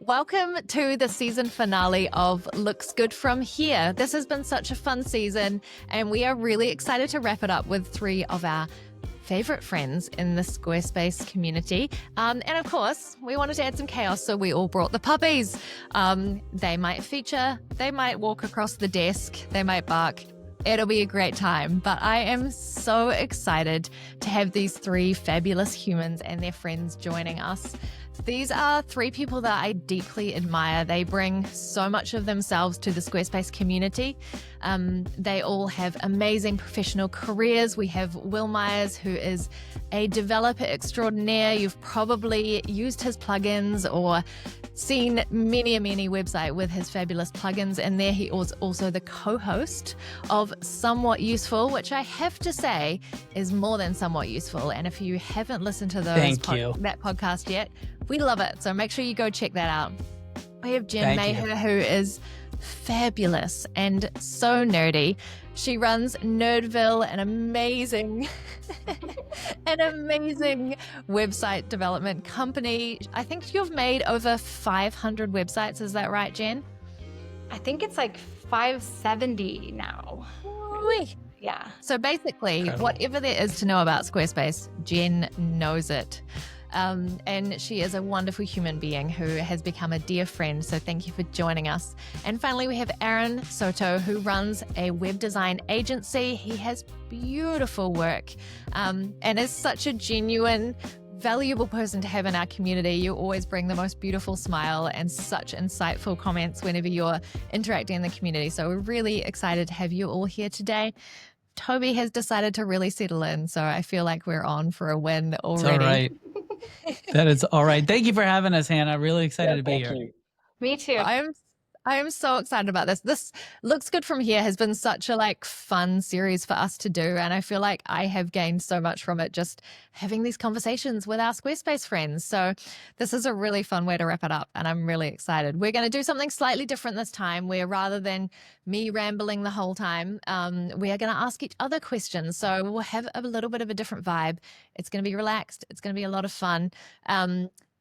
Welcome to the season finale of Looks Good From Here. This has been such a fun season, and we are really excited to wrap it up with three of our favorite friends in the Squarespace community. And of course, we wanted to add some chaos, so we all brought the puppies. They might feature, they might walk across the desk, they might bark. It'll be a great time, but I am so excited to have these three fabulous humans and their friends joining us. These are three people that I deeply admire. They bring so much of themselves to the Squarespace community. They all have amazing professional careers. We have Will Myers, who is a developer extraordinaire. You've probably used his plugins or seen many website with his fabulous plugins in there. He was also the co-host of Somewhat Useful, which I have to say is more than somewhat useful. And if you haven't listened to that podcast yet, we love it. So make sure you go check that out. We have Jen Maher, who is fabulous and so nerdy. She runs Nerdville, an amazing website development company. I think you've made over 500 websites. Is that right, Jen? I think it's like 570 now. Yeah. So basically, whatever there is to know about Squarespace, Jen knows it. And she is a wonderful human being who has become a dear friend. So thank you for joining us. And finally, we have Aaron Soto, who runs a web design agency. He has beautiful work and is such a genuine, valuable person to have in our community. You always bring the most beautiful smile and such insightful comments whenever you're interacting in the community. So we're really excited to have you all here today. Toby has decided to really settle in, so I feel like we're on for a win already. It's all right. That is all right. Thank you for having us, Hannah. Really excited to be here. You. Me too. I am so excited about this. This Looks Good From Here has been such a fun series for us to do. And I feel like I have gained so much from it just having these conversations with our Squarespace friends. So this is a really fun way to wrap it up. And I'm really excited. We're going to do something slightly different this time, where rather than me rambling the whole time, we are going to ask each other questions. So we'll have a little bit of a different vibe. It's going to be relaxed. It's going to be a lot of fun.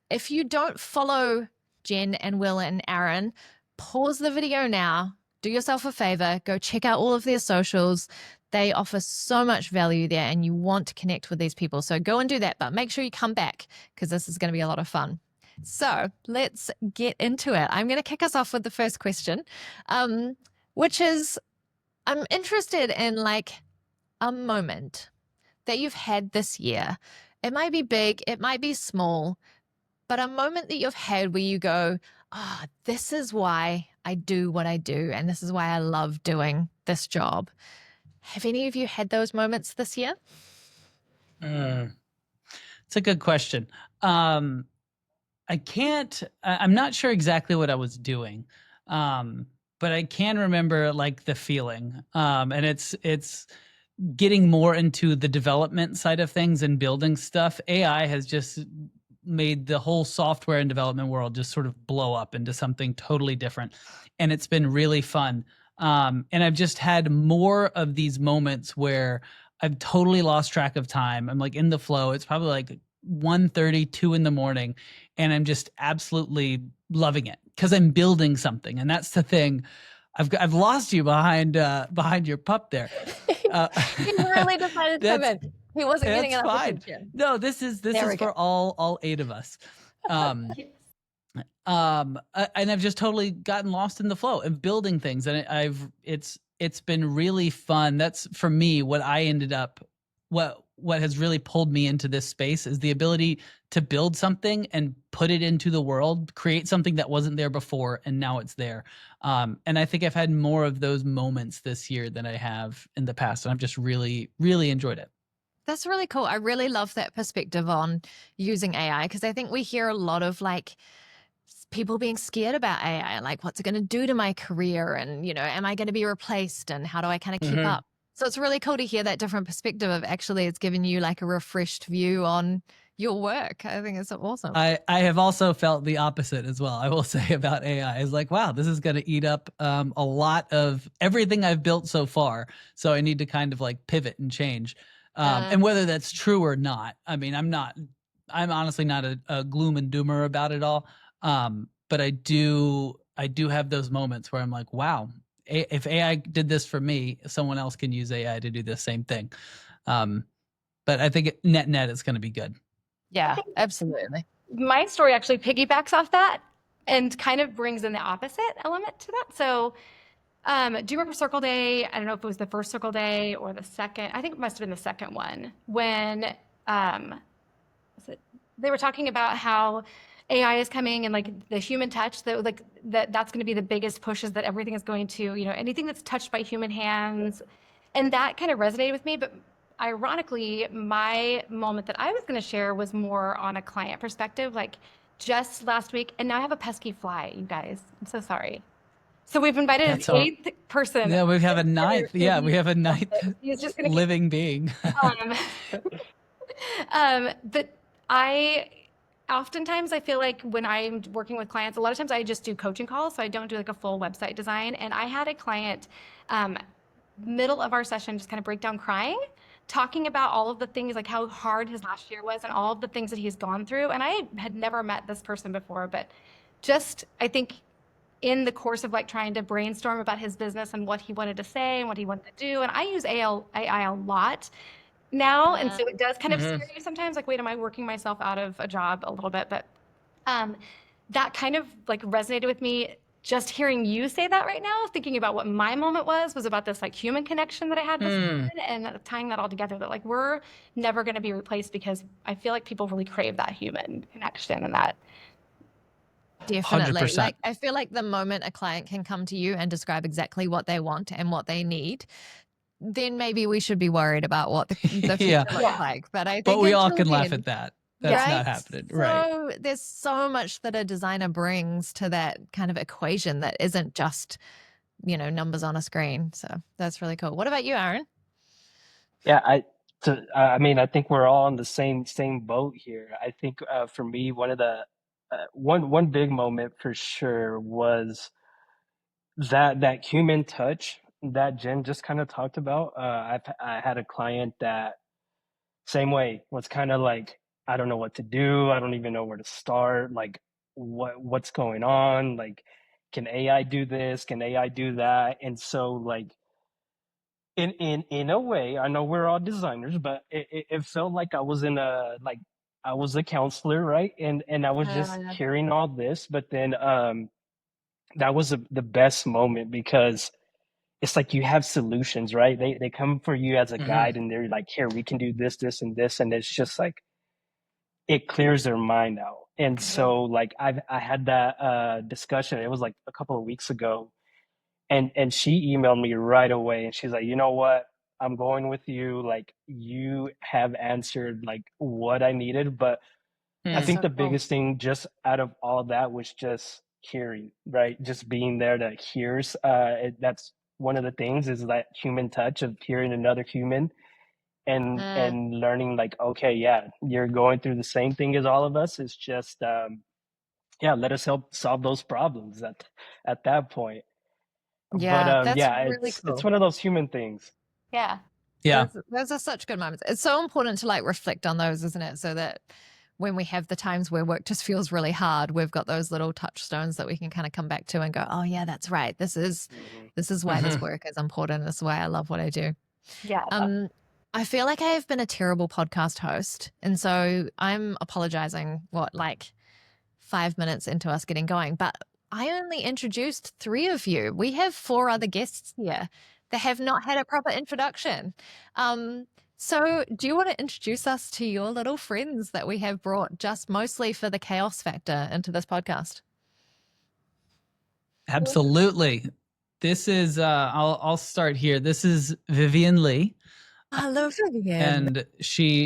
If you don't follow Jen and Will and Aaron, pause the video now, do yourself a favor, go check out all of their socials. They offer so much value there and you want to connect with these people. So go and do that, but make sure you come back because this is going to be a lot of fun. So let's get into it. I'm going to kick us off with the first question, which is, I'm interested in a moment that you've had this year. It might be big, it might be small, but a moment that you've had where you go, this is why I do what I do, and this is why I love doing this job. Have any of you had those moments this year? It's a good question. I'm not sure exactly what I was doing, but I can remember the feeling. And it's getting more into the development side of things and building stuff. AI has just made the whole software and development world just sort of blow up into something totally different. And it's been really fun. And I've just had more of these moments where I've totally lost track of time. I'm in the flow. It's probably 1:30, 2 in the morning. And I'm just absolutely loving it because I'm building something. And that's the thing. I've lost you behind your pup there. He really decided to come in. He wasn't getting enough attention. No, this is for all 8 of us. And I've just totally gotten lost in the flow of building things, and it's been really fun. That's for me what I ended up. What has really pulled me into this space is the ability to build something and put it into the world, create something that wasn't there before, and now it's there. And I think I've had more of those moments this year than I have in the past, and I've just really enjoyed it. That's really cool. I really love that perspective on using AI because I think we hear a lot of people being scared about AI, what's it going to do to my career, and am I going to be replaced, and how do I kind of keep up? So it's really cool to hear that different perspective of actually it's given you a refreshed view on your work. I think it's awesome. I have also felt the opposite as well. I will say about AI is wow, this is going to eat up a lot of everything I've built so far. So I need to kind of pivot and change. And whether that's true or not, I mean, I'm honestly not a gloom and doomer about it all. but I do have those moments where I'm like, wow, if AI did this for me, someone else can use AI to do the same thing. But I think net it's going to be good. Yeah, absolutely. My story actually piggybacks off that and kind of brings in the opposite element to that. So, do you remember Circle Day? I don't know if it was the first Circle Day or the second. I think it must have been the second one when they were talking about how AI is coming and like the human touch that's going to be the biggest pushes that everything is going to, anything that's touched by human hands. And that kind of resonated with me. But ironically, my moment that I was going to share was more on a client perspective, like just last week. And now I have a pesky fly, you guys. I'm so sorry. So we've invited an eighth person. Yeah, we have a ninth. Yeah, we have a ninth He's just gonna living being. But oftentimes I feel like when I'm working with clients, a lot of times I just do coaching calls. So I don't do like a full website design. And I had a client, middle of our session, just kind of break down crying, talking about all of the things, like how hard his last year was and all of the things that he's gone through. And I had never met this person before, but just, I think in the course of like trying to brainstorm about his business and what he wanted to say and what he wanted to do. And I use AI a lot now. And so it does kind of scare you sometimes, like, wait, am I working myself out of a job a little bit? But that kind of like resonated with me. Just hearing you say that right now, thinking about what my moment was about this like human connection that I had with someone, and tying that all together, that like we're never going to be replaced, because I feel like people really crave that human connection and that. Definitely. 100%. Like, I feel like the moment a client can come to you and describe exactly what they want and what they need, then maybe we should be worried about what the future looks like. But I think we all can laugh at that. That's not happening. Right. So there's so much that a designer brings to that kind of equation that isn't just, numbers on a screen. So that's really cool. What about you, Aaron? Yeah, I mean, I think we're all on the same boat here. I think for me, one of the one big moment for sure was that human touch that Jen just kind of talked about. I had a client that same way was kind of like, I don't know what to do. I don't even know where to start. Like, what's going on? Like, can AI do this? Can AI do that? And so like, in a way, I know we're all designers, but it felt like I was I was a counselor, right? And I was just hearing all this, but then that was the best moment, because it's like you have solutions, right? They come for you as a guide, and they're like, here, we can do this, this, and this, and it's just like it clears their mind out. And so like I had that discussion. It was like a couple of weeks ago. And she emailed me right away, and she's like, you know what? I'm going with you. Like, you have answered like what I needed. But I think the biggest thing just out of all that was just hearing, right? Just being there to hear. That's one of the things, is that human touch of hearing another human and learning like, okay, yeah, you're going through the same thing as all of us. It's just, let us help solve those problems at that point. Yeah, But that's really cool. it's one of those human things. Yeah. Those are such good moments. It's so important to like reflect on those, isn't it? So that when we have the times where work just feels really hard, we've got those little touchstones that we can kind of come back to and go, oh yeah, that's right. This is why this work is important. This is why I love what I do. Yeah. I feel like I have been a terrible podcast host. And so I'm apologizing, like 5 minutes into us getting going, but I only introduced 3 of you. We have 4 other guests here that have not had a proper introduction. So do you want to introduce us to your little friends that we have brought just mostly for the chaos factor into this podcast? Absolutely. This is, I'll start here. This is Vivian Lee. Hello, Vivian. And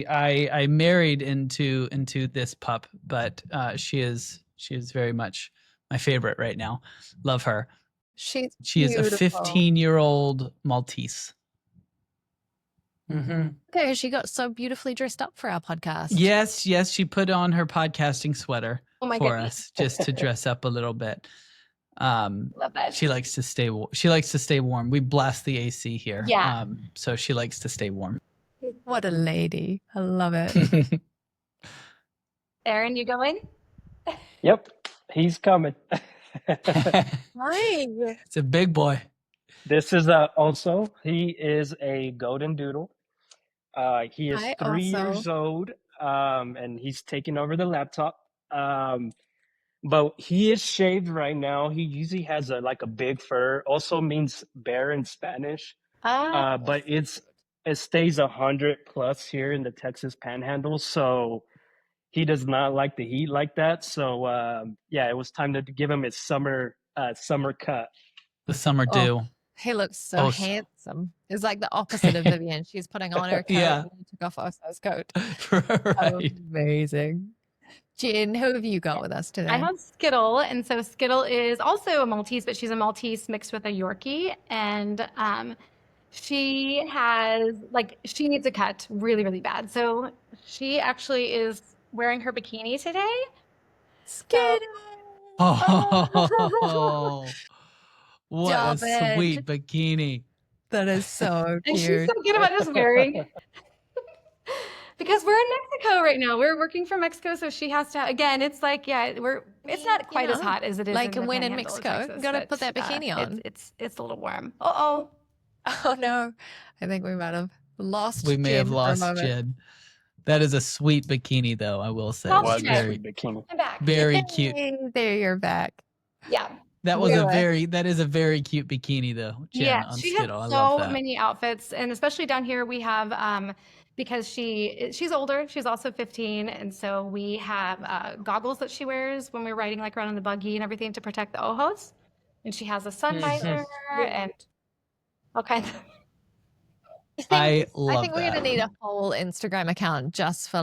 I married into this pup, but she is very much my favorite right now. Love her. She is a 15-year-old Maltese. Okay, she got so beautifully dressed up for our podcast. Yes, she put on her podcasting sweater for goodness. us, just to dress up a little bit. Love that. She likes to stay warm. We blast the AC here. Yeah. So she likes to stay warm. What a lady. I love it. Aaron, you going? Yep. He's coming. Hi. It's a big boy. This is also, he is a golden doodle. He is Hi, 3 years old, and he's taking over the laptop. But he is shaved right now. He usually has a big fur. Also means bear in Spanish. But it stays 100 plus here in the Texas Panhandle, so he does not like the heat like that. So yeah, it was time to give him his summer cut. The summer Oh, dew. he looks so Oh, handsome. It's like the opposite of Vivian. She's putting on her coat Yeah. and he took off Oso's coat. Right. Amazing. Jen, who have you got with us today? I have Skittle, and so Skittle is also a Maltese, but she's a Maltese mixed with a Yorkie, and she has she needs a cut really, really bad. So she actually is wearing her bikini today. Skittle. Oh, what Stop a it. sweet bikini. That is so And she's cute. so good about just wearing. Because we're in Mexico right now. We're working from Mexico, so she has to. Again, it's like it's not quite as hot as it is like in the when in Panhandle of Mexico, Texas, gotta but, put that bikini on. It's a little warm. Uh-oh. Oh no, I think we might have lost. We may have Jen for a lost moment. Jen. That is a sweet bikini, though, I will say. Oh, Was yeah. a sweet bikini. I'm back. Very cute. Yay, there, you're back. Yeah. That is a very cute bikini, though, Jen, Yeah, on she has Skittle. I love so that. many outfits, and especially down here we have because she's older, she's also 15, and so we have goggles that she wears when we're riding around in the buggy and everything to protect the ojos, and she has a sun visor and all kinds of. I I love think we're that. gonna need a whole Instagram account just for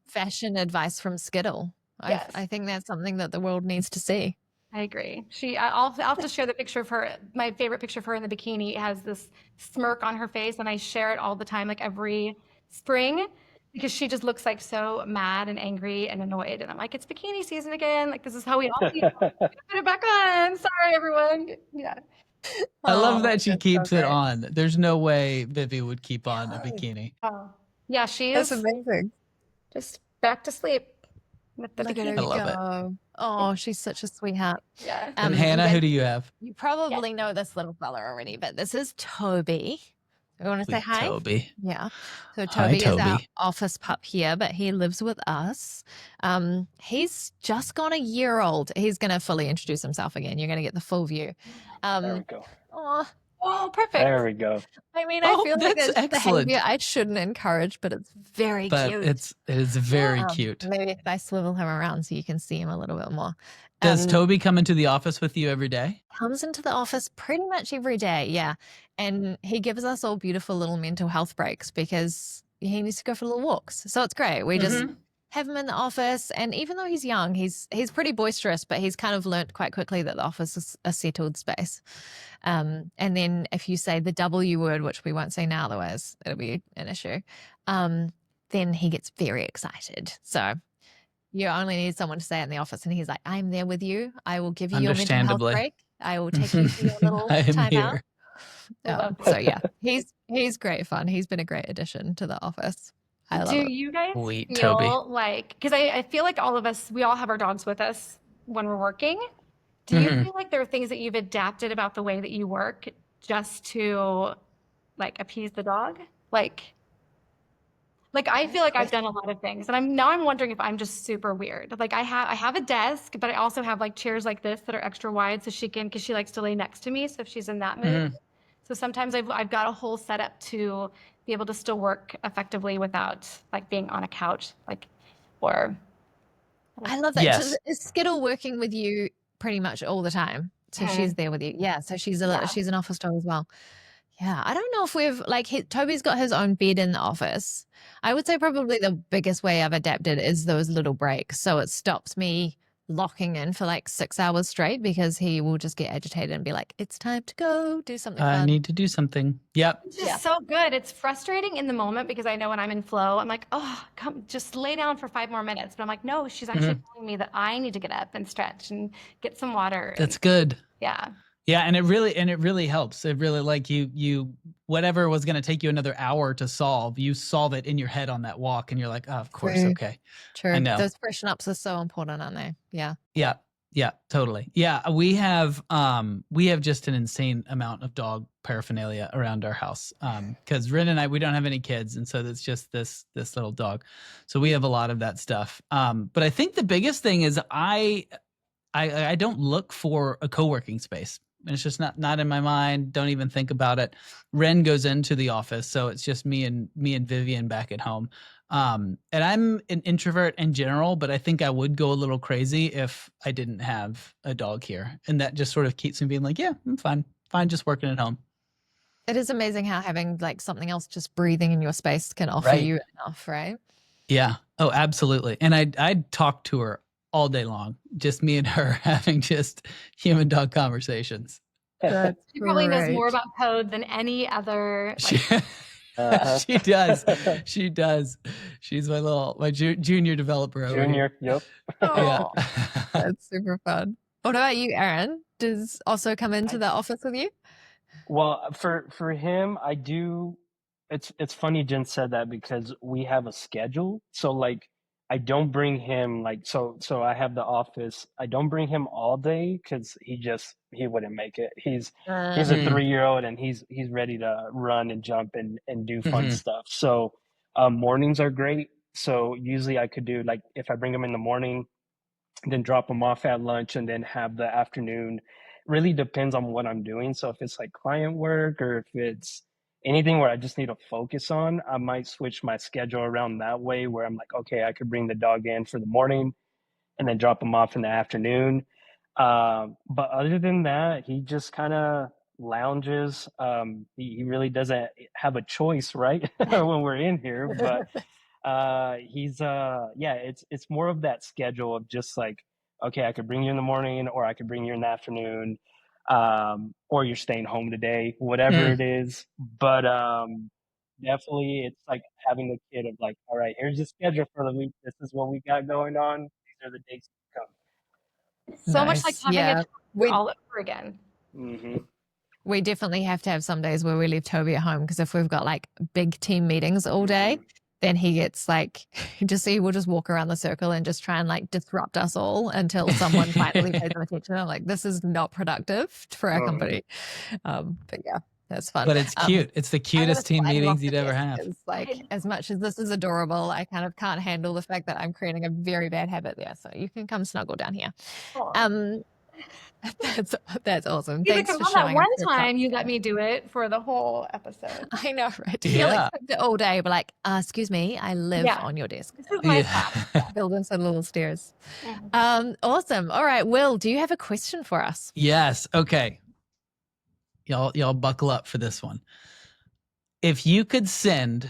fashion advice from Skittle. Yes. I think that's something that the world needs to see. I agree. I'll have to share the picture of her. My favorite picture of her in the bikini. It has this smirk on her face, and I share it all the time, every spring, because she just looks so mad and angry and annoyed. And I'm like, it's bikini season again. This is how we all feel. Put it back on. Sorry, everyone. Yeah. I love that that's she so keeps it great. on. There's no way Vivi would keep on a bikini. Oh, yeah. She That's is amazing. just back to sleep with the Look at bikini. her I love it. go. Oh, she's such a sweetheart. Yeah. And Hannah, you who guys- do you have? You probably know this little fella already, but this is Toby. You want to say Sweet hi? Toby. Yeah. So Hi, Toby is our Toby. office pup here, but he lives with us. He's just gone a year old. He's going to fully introduce himself again. You're going to get the full view. There we go. Oh, perfect. There we go. I mean, Oh, I feel like that's that's excellent. behavior I shouldn't encourage, but it's very But cute. it is very cute. Maybe if I swivel him around so you can see him a little bit more. Does Toby come into the office with you every day? Comes into the office pretty much every day, yeah. And he gives us all beautiful little mental health breaks because he needs to go for little walks. So it's great. We just have him in the office, and even though he's young, he's pretty boisterous, but he's kind of learnt quite quickly that the office is a settled space. And then if you say the W word, which we won't say now, otherwise it'll be an issue, then he gets very excited. So you only need someone to say it in the office, and he's like, I'm there with you. I will give you your mental health Understandably. break. I will take you to your little I am time here. out. So yeah, he's great fun. He's been a great addition to the office. I love Do it. you guys Sweet feel Toby. because I feel like all of us, we all have our dogs with us when we're working. Do you feel like there are things that you've adapted about the way that you work just to appease the dog? I feel like I've done a lot of things, and I'm wondering if I'm just super weird. I have a desk, but I also have chairs like this that are extra wide so because she likes to lay next to me. So if she's in that mood, so sometimes I've got a whole setup to be able to still work effectively without being on a couch, or. I love that. Yes. So is Skittle working with you pretty much all the time? So she's there with you. Yeah. So she's an office dog as well. Yeah. I don't know if we've Toby's got his own bed in the office. I would say probably the biggest way I've adapted is those little breaks. So it stops me locking in for 6 hours straight because he will just get agitated and be like, it's time to go do something I fun. need to do something. Yep. It's just so good. It's frustrating in the moment because I know when I'm in flow, I'm like, oh, come, just lay down for 5 more minutes. But I'm like, no, she's actually telling me that I need to get up and stretch and get some water. That's good. Yeah. Yeah, and it really helps. It really, like, you whatever was going to take you another hour to solve, you solve it in your head on that walk, and you're like, oh, of course, True. okay, I True. know. Those freshen ups are so important, aren't they? Yeah. Yeah, totally. Yeah, we have just an insane amount of dog paraphernalia around our house. Because Rin and I, we don't have any kids, and so it's just this little dog. So we have a lot of that stuff. But I think the biggest thing is I don't look for a co-working space. It's just not in my mind. Don't even think about it. Ren goes into the office, so it's just me and Vivian back at home. And I'm an introvert in general, but I think I would go a little crazy if I didn't have a dog here, and that just sort of keeps me being like, yeah, I'm fine just working at home. It is amazing how having like something else just breathing in your space can offer you enough, right? Yeah. Oh, absolutely. And I'd talk to her all day long, just me and her having just human dog conversations. That's She probably knows more great. about code than any other. Like, She does. She does. She's my junior developer over Junior, here. yep. Oh, Yeah. that's super fun. What about you, Aaron? Does also come into the office with you? Well, for him, I do. It's funny Jen said that because we have a schedule. So like, I don't bring him like so I have the office. I don't bring him all day because he wouldn't make it. He's a Mhm. 3-year-old and he's ready to run and jump and do fun Mhm. stuff. So mornings are great. So usually I could do like if I bring him in the morning, then drop them off at lunch and then have the afternoon. Really depends on what I'm doing. So if it's like client work or if it's anything where I just need to focus on, I might switch my schedule around that way where I'm like, okay, I could bring the dog in for the morning and then drop him off in the afternoon. But other than that, he just kind of lounges. He really doesn't have a choice, right? When we're in here, but he's yeah, it's more of that schedule of just like, okay, I could bring you in the morning or I could bring you in the afternoon, or you're staying home today, whatever it is. But definitely it's like having a kid of like, all right, here's the schedule for the week, this is what we got going on, these are the dates to come. it's so much like Nice. having Yeah. a child all over again. We definitely have to have some days where we leave Toby at home because if we've got like big team meetings all day, then he gets like, he will just walk around the circle and just try and like disrupt us all until someone finally pays him attention. I'm like, this is not productive for our company. But yeah, that's fun. But it's cute. It's the cutest team meetings you'd ever have. Like, as much as this is adorable, I kind of can't handle the fact that I'm creating a very bad habit there. So you can come snuggle down here. That's awesome. Thanks for showing that us one your time pup. you let me do it for the whole episode. I know, right? Yeah. Like it all day, but like, excuse me, I live on your desk. This is my spot. Build in some little stairs. Awesome. All right, Will, do you have a question for us? Yes. Okay. Y'all buckle up for this one. If you could send,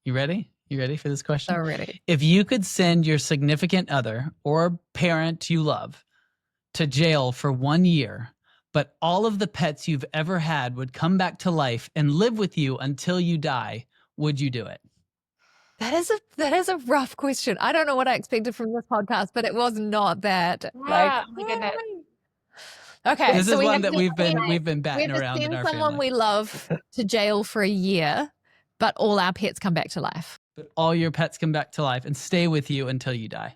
you ready? You ready for this question? So ready. If you could send your significant other or parent you love to jail for 1 year, but all of the pets you've ever had would come back to life and live with you until you die, would you do it? That is a rough question. I don't know what I expected from this podcast, but it was not that. Oh my goodness. Okay, This so is we one have that to- we've been we batting have to around in send our someone family. we love to jail for a year, but all our pets come back to life. But all your pets come back to life and stay with you until you die.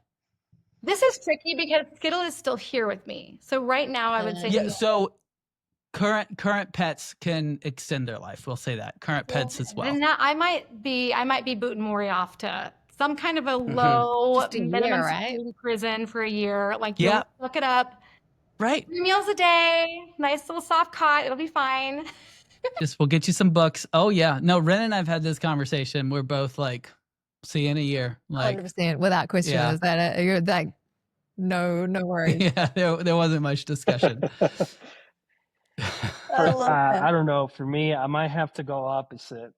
This is tricky because Skittle is still here with me. So right now I would say Yeah, so current pets can extend their life. We'll say that. Current pets as well. then I might be booting Maury off to some kind of a low Just a year, minimum right? security prison for a year. Like, Yeah. you'll look it up. Right. 3 meals a day, nice little soft cot. It'll be fine. We'll get you some books. Oh yeah. No, Ren and I've had this conversation. We're both like, see you in a year. Like 100% without question. Yeah. Is that it? You're like, no worries. yeah, there wasn't much discussion. I don't know. For me, I might have to go opposite.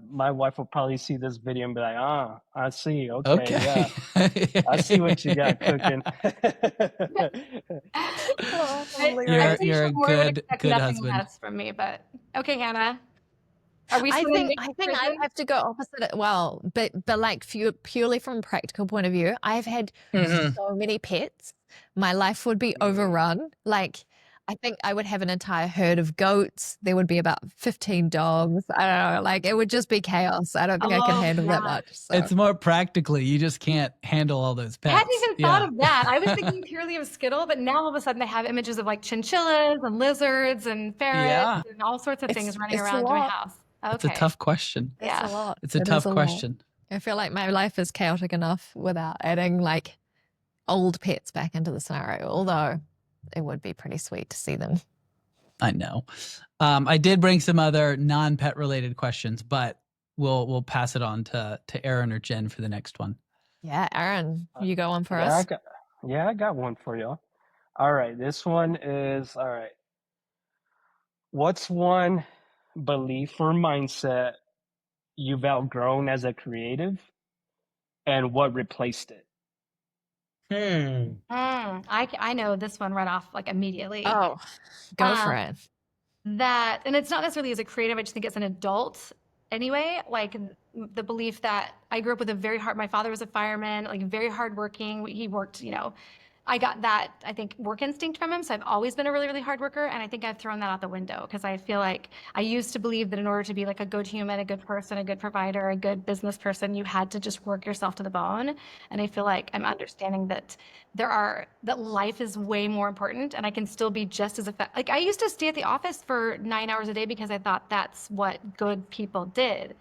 My wife will probably see this video and be like, I see. Okay. Yeah. I see what you got cooking. You're a good husband. Less from me, but okay, Hannah. Are we? I still in think prison? I have to go opposite. Well, but like purely from a practical point of view, I've had so many pets. My life would be overrun. Like I think I would have an entire herd of goats. There would be about 15 dogs. I don't know. Like it would just be chaos. I don't think I could Oh, handle that yeah. much. So It's more practically, you just can't handle all those I pets. hadn't even thought of that. I was thinking purely of Skittle, but now all of a sudden they have images of like chinchillas and lizards and ferrets Yeah. and all sorts of things running it's a around my lot. house. It's a Okay. tough question. It's Yeah. a lot. It's a It is tough lot. question. I feel like my life is chaotic enough without adding like old pets back into the scenario, although it would be pretty sweet to see them. I know. I did bring some other non-pet related questions, but we'll pass it on to Aaron or Jen for the next one. Yeah, Aaron, you go on for Yeah, us. I got one for y'all. All right, this one is all right. What's one belief or mindset you've outgrown as a creative, and what replaced it? I know this one right off like immediately. Oh, go for Um, it. That, and it's not necessarily as a creative, I just think as an adult anyway, like the belief that I grew up with a very hard, my father was a fireman, like very hardworking. He worked, I got that, I think, work instinct from him. So I've always been a really, really hard worker. And I think I've thrown that out the window because I feel like I used to believe that in order to be like a good human, a good person, a good provider, a good business person, you had to just work yourself to the bone. And I feel like I'm understanding that that life is way more important and I can still be just as effective. Like I used to stay at the office for 9 hours a day because I thought that's what good people did.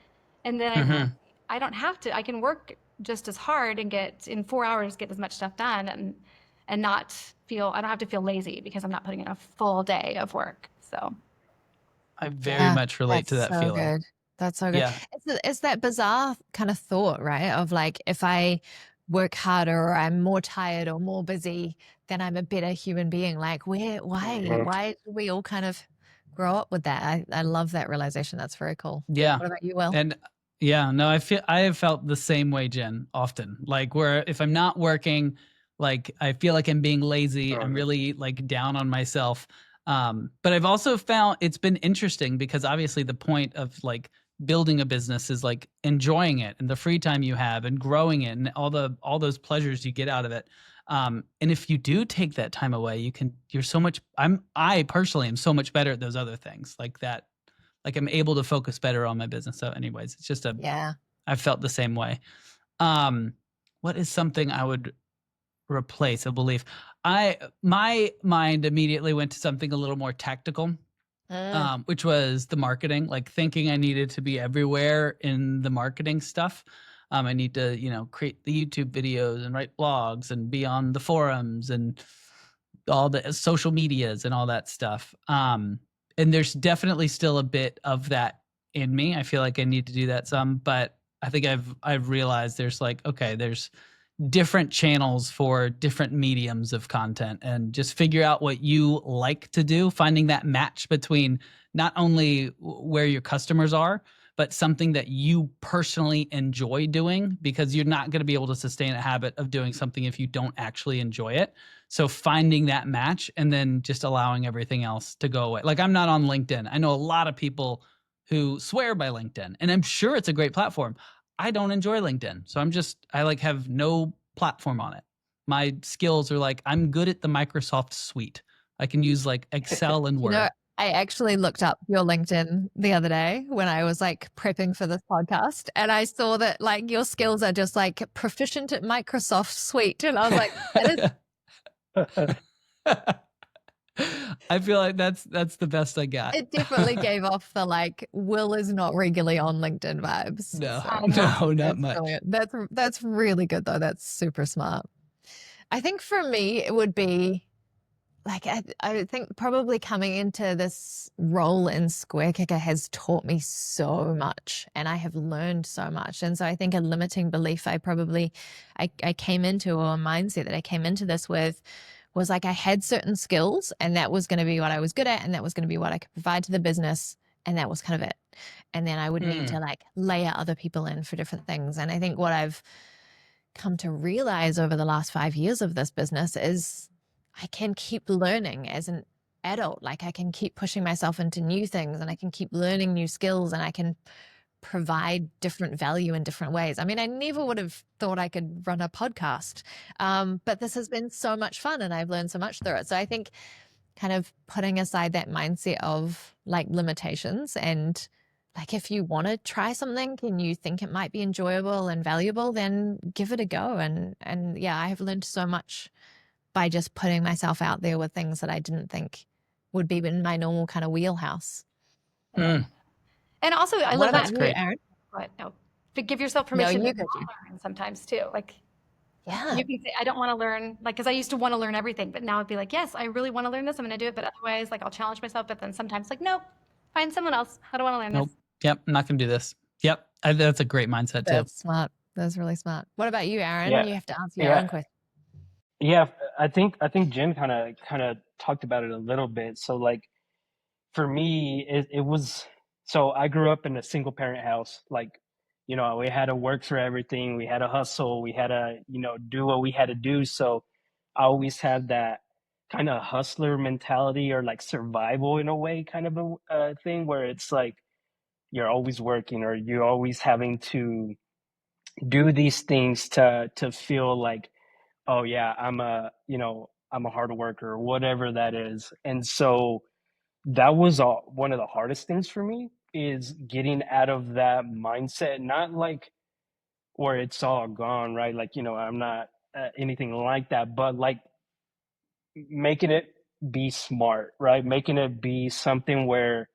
And then I don't have to. I can work just as hard and get in 4 hours, get as much stuff done and not feel, I don't have to feel lazy because I'm not putting in a full day of work. So I very much relate to that so feeling. Good. That's so good. Yeah. It's that bizarre kind of thought, right? Of like, if I work harder or I'm more tired or more busy, then I'm a better human being. Like why do we all kind of grow up with that? I love that realization. That's very cool. Yeah. What about you, Will? And yeah, no, I have felt the same way, Jen, often. Like where if I'm not working, like I feel like I'm being lazy. I'm really like down on myself. But I've also found it's been interesting because obviously the point of like building a business is like enjoying it and the free time you have and growing it and all those pleasures you get out of it. And if you do take that time away, I personally am so much better at those other things like that. Like I'm able to focus better on my business. So anyways, it's just I've felt the same way. What is something I would replace a belief? My mind immediately went to something a little more tactical, which was the marketing, like thinking I needed to be everywhere in the marketing stuff. I need to, create the YouTube videos and write blogs and be on the forums and all the social medias and all that stuff. And there's definitely still a bit of that in me. I feel like I need to do that some, but I think I've realized there's there's different channels for different mediums of content and just figure out what you like to do, finding that match between not only where your customers are, but something that you personally enjoy doing, because you're not going to be able to sustain a habit of doing something if you don't actually enjoy it. So finding that match and then just allowing everything else to go away. Like I'm not on LinkedIn. I know a lot of people who swear by LinkedIn and I'm sure it's a great platform. I don't enjoy LinkedIn. So I have no platform on it. My skills are like, I'm good at the Microsoft suite. I can use like Excel and Word. I actually looked up your LinkedIn the other day when I was like prepping for this podcast, and I saw that like your skills are just like proficient at Microsoft Suite, and I was like, that is. I feel like that's the best I got. It definitely gave off the like Will is not regularly on LinkedIn vibes. No, so not much. Brilliant. That's really good though. That's super smart. I think for me it would be like I think probably coming into this role in SquareKicker has taught me so much, and I have learned so much. And so I think a limiting belief I came into, or a mindset that I came into this with, was like I had certain skills and that was going to be what I was good at and that was going to be what I could provide to the business, and that was kind of it. And then I would need to like layer other people in for different things. And I think what I've come to realize over the last 5 years of this business is I can keep learning as an adult. Like I can keep pushing myself into new things and I can keep learning new skills and I can provide different value in different ways. I mean, I never would have thought I could run a podcast, but this has been so much fun and I've learned so much through it. So I think kind of putting aside that mindset of like limitations, and like if you want to try something and you think it might be enjoyable and valuable, then give it a go. And yeah, I have learned so much by just putting myself out there with things that I didn't think would be in my normal kind of wheelhouse. Mm, And also, I What love about that. you, great. Aaron? But no, to give yourself No, permission you to go. not learn sometimes too. Like Yeah. you can say, I don't want to learn, like, because I used to want to learn everything, but now I'd be like, yes, I really want to learn this. I'm going to do it. But otherwise, like, I'll challenge myself. But then sometimes, like, nope, find someone else. I don't want to learn Nope. this. Yep. I'm not going to do this. Yep. That's a great mindset too. That's smart. That's really smart. What about you, Aaron? Yeah, You have to answer your yeah, own question. yeah. I think Jim kind of talked about it a little bit. So like for me, it was, so I grew up in a single parent house. Like, we had to work for everything. We had to hustle. We had to, do what we had to do. So I always had that kind of hustler mentality, or like survival in a way, kind of a thing where it's like you're always working, or you're always having to do these things to feel like, oh yeah, I'm a hard worker, or whatever that is. And so that was one of the hardest things for me, is getting out of that mindset. Not like where it's all gone, right? Like, I'm not anything like that, but like making it be smart, right? Making it be something where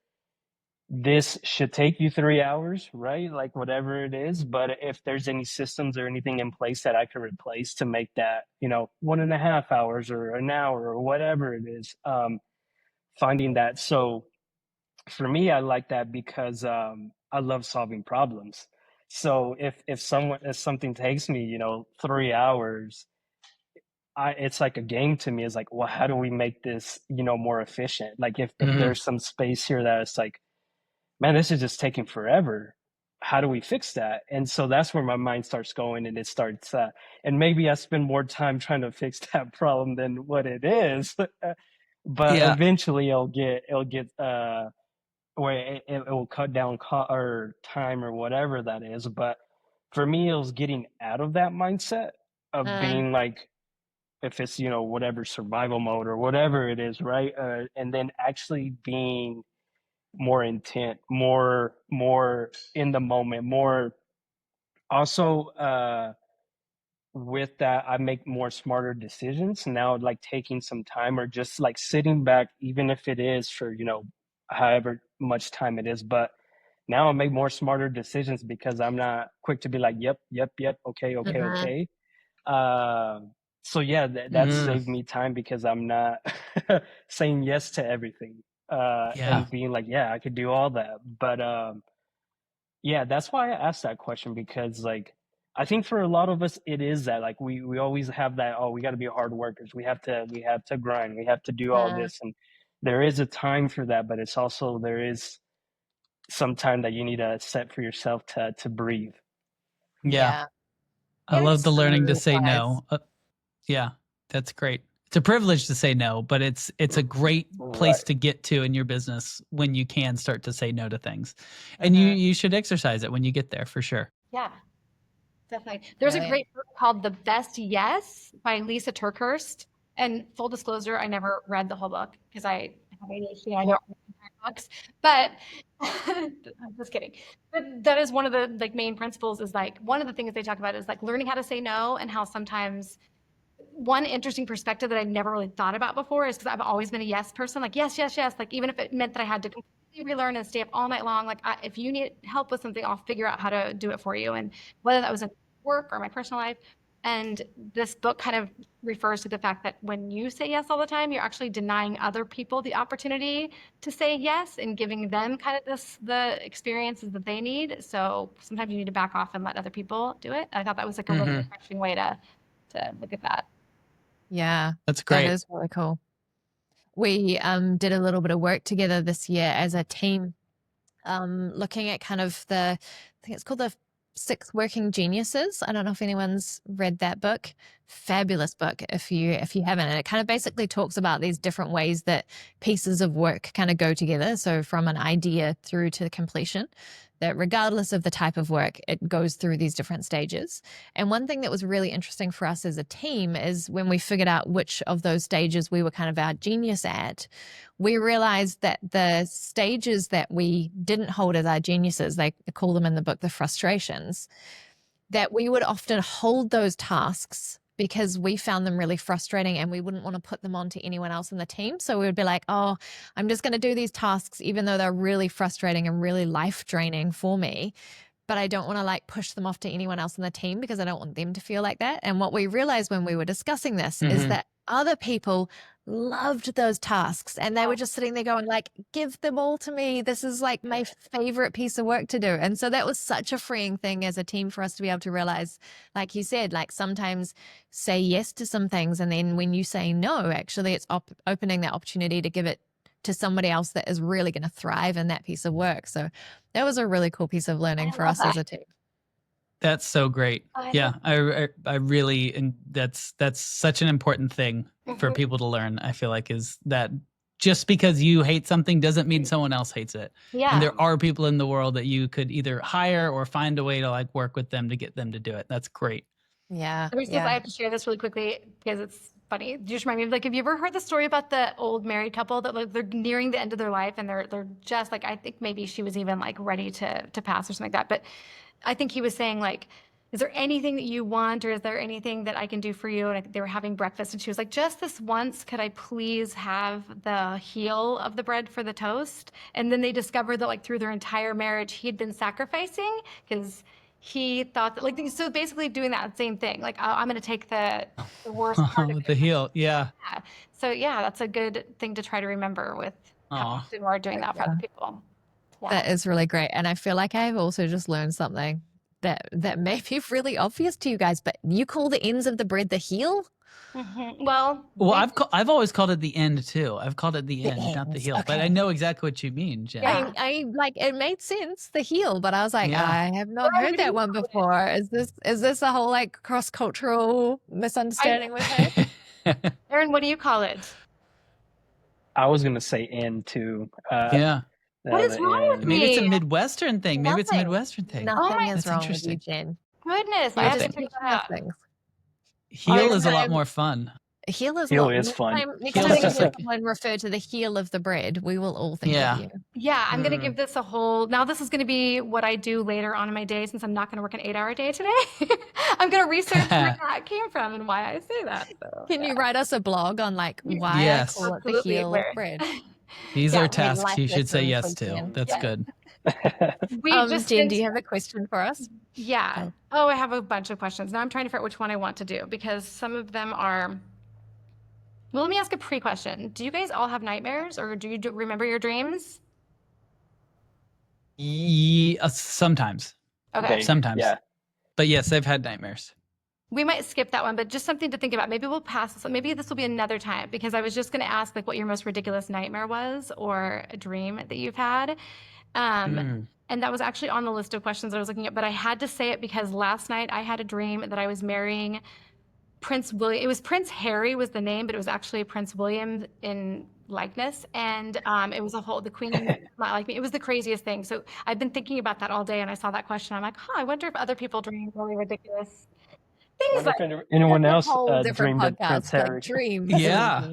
this should take you 3 hours, right? Like whatever it is. But if there's any systems or anything in place that I could replace to make that, 1.5 hours or an hour or whatever it is, finding that. So for me, I like that because I love solving problems. So if something takes me, 3 hours, it's like a game to me. It's like, well, how do we make this, more efficient? Like if Mhm. there's some space here that it's like, man, this is just taking forever. How do we fix that? And so that's where my mind starts going, and it starts, and maybe I spend more time trying to fix that problem than what it is. But Yeah. eventually it'll get, where it will cut down or time or whatever that is. But for me, it was getting out of that mindset of Uh, being like, if it's, whatever survival mode or whatever it is, right? And then actually being more intent, more in the moment, more also, with that, I make more smarter decisions now, like taking some time, or just like sitting back, even if it is for, however much time it is. But now I make more smarter decisions because I'm not quick to be like, yep, yep, yep, okay, okay, uh-huh. okay. So yeah, that Mm, saved me time because I'm not saying yes to everything, yeah. and being like, yeah, I could do all that. But yeah, that's why I asked that question, because like I think for a lot of us it is that, like, we always have that, oh, we got to be hard workers. We have to grind. We have to do all Uh, this, and there is a time for that, but it's also, there is some time that you need to set for yourself to breathe. Yeah. yeah. I Very love the So learning to say wise. no. Yeah, that's great. It's a privilege to say no, but it's a great place Right. to get to in your business when you can start to say no to things. And Uh-huh. you should exercise it when you get there for sure. Yeah, definitely. There's a Brilliant. great book called The Best Yes by Lisa Turkhurst. And full disclosure, I never read the whole book because I have ADHD and I don't read entire books. But I'm just kidding. But that is one of the like main principles, is like one of the things they talk about is like learning how to say no, and how sometimes one interesting perspective that I never really thought about before is because I've always been a yes person, like yes, yes, yes. Like even if it meant that I had to completely relearn and stay up all night long, like if you need help with something, I'll figure out how to do it for you. And whether that was in work or my personal life. And this book kind of refers to the fact that when you say yes all the time, you're actually denying other people the opportunity to say yes, and giving them kind of the experiences that they need. So sometimes you need to back off and let other people do it. I thought that was like a really Hmm. refreshing way to look at that. Yeah, That's that great. is really cool. We did a little bit of work together this year as a team, looking at kind of I think it's called the Six Working Geniuses. I don't know if anyone's read that book. Fabulous book if you haven't. And it kind of basically talks about these different ways that pieces of work kind of go together. So from an idea through to completion. that regardless of the type of work, it goes through these different stages. And one thing that was really interesting for us as a team is when we figured out which of those stages we were kind of our genius at, we realized that the stages that we didn't hold as our geniuses, they call them in the book the frustrations, that we would often hold those tasks because we found them really frustrating and we wouldn't want to put them on to anyone else in the team. So we would be like, oh, I'm just going to do these tasks, even though they're really frustrating and really life draining for me. But I don't want to like push them off to anyone else in the team because I don't want them to feel like that. And what we realized when we were discussing this is that other people loved those tasks and they were just sitting there going like, give them all to me. This is like my favorite piece of work to do. And so that was such a freeing thing as a team for us to be able to realize, like you said, like sometimes say yes to some things. And then when you say no, actually it's opening that opportunity to give it to somebody else that is really going to thrive in that piece of work. So that was a really cool piece of learning for us as a team. That's so great. Yeah, I really, and that's such an important thing for people to learn. I feel like is that just because you hate something doesn't mean someone else hates it. Yeah. And there are people in the world that you could either hire or find a way to like work with them to get them to do it. That's great. Yeah. I have to share this really quickly because it's funny. You just remind me of like, have you ever heard the story about the old married couple that like they're nearing the end of their life and they're just like, I think maybe she was even like ready to pass or something like that. But I think he was saying like, is there anything that you want or is there anything that I can do for you? And they were having breakfast and she was like, just this once, could I please have the heel of the bread for the toast? And then they discovered that like through their entire marriage, he'd been sacrificing because he thought that like, so basically doing that same thing. Like, I'm going to take the worst part of it. The heel. Yeah. So yeah, that's a good thing to try to remember with how often we're doing that for other people. Yeah. That is really great. And I feel like I've also just learned something that may be really obvious to you guys, but you call the ends of the bread the heel? Well, I've always called it the end too. I've called it the end, not the heel. Okay. But I know exactly what you mean, Jen. I like it made sense, the heel, but I was like, I have not heard that one before. Is this a whole like cross-cultural misunderstanding with me? Aaron, what do you call it? I was gonna say end too. What is wrong with me? Maybe it's a Midwestern thing. Nothing. Maybe it's a Midwestern thing. Nothing is wrong with you, Jen. Goodness, I have to figure that out. Heel is a lot more fun. Heel is fun. Next time someone refer to the heel of the bread, we will all think of you. Yeah, I'm going to give this a whole, now this is going to be what I do later on in my day since I'm not going to work an 8-hour day today. I'm going to research where that came from and why I say that. So, Can you write us a blog on like why I call it the heel of bread? These are tasks you should say yes to. That's good. Jen, do you have a question for us? Yeah. Oh, I have a bunch of questions. Now I'm trying to figure out which one I want to do because some of them are, well, let me ask a pre-question. Do you guys all have nightmares or do you remember your dreams? Sometimes. Okay. Sometimes. Yeah. But yes, I've had nightmares. We might skip that one, but just something to think about. Maybe we'll pass this. Maybe this will be another time because I was just going to ask like what your most ridiculous nightmare was or a dream that you've had. And that was actually on the list of questions that I was looking at, but I had to say it because last night I had a dream that I was marrying Prince William. It was Prince Harry was the name, but it was actually Prince William in likeness. And it was the Queen did not like me. It was the craziest thing. So I've been thinking about that all day and I saw that question. I'm like, I wonder if other people dream really ridiculous things. Like anyone else dreamed that Prince Harry? Like dreams. Yeah.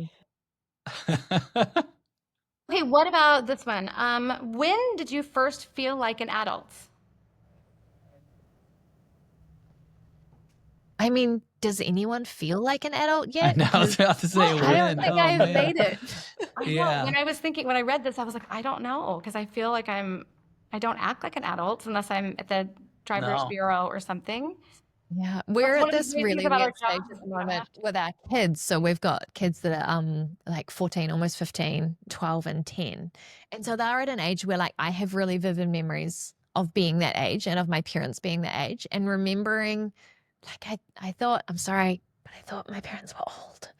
Okay, what about this one? When did you first feel like an adult? I mean, does anyone feel like an adult yet? I was about to say when. I don't think I've made it. Yeah. When I read this, I was like, I don't know, because I feel like I don't act like an adult unless I'm at the driver's bureau or something. Yeah, we're at this really weird stage at the moment with our kids. So we've got kids that are like 14, almost 15, 12 and 10. And so they're at an age where like I have really vivid memories of being that age and of my parents being that age and remembering like I thought, I'm sorry, but I thought my parents were old.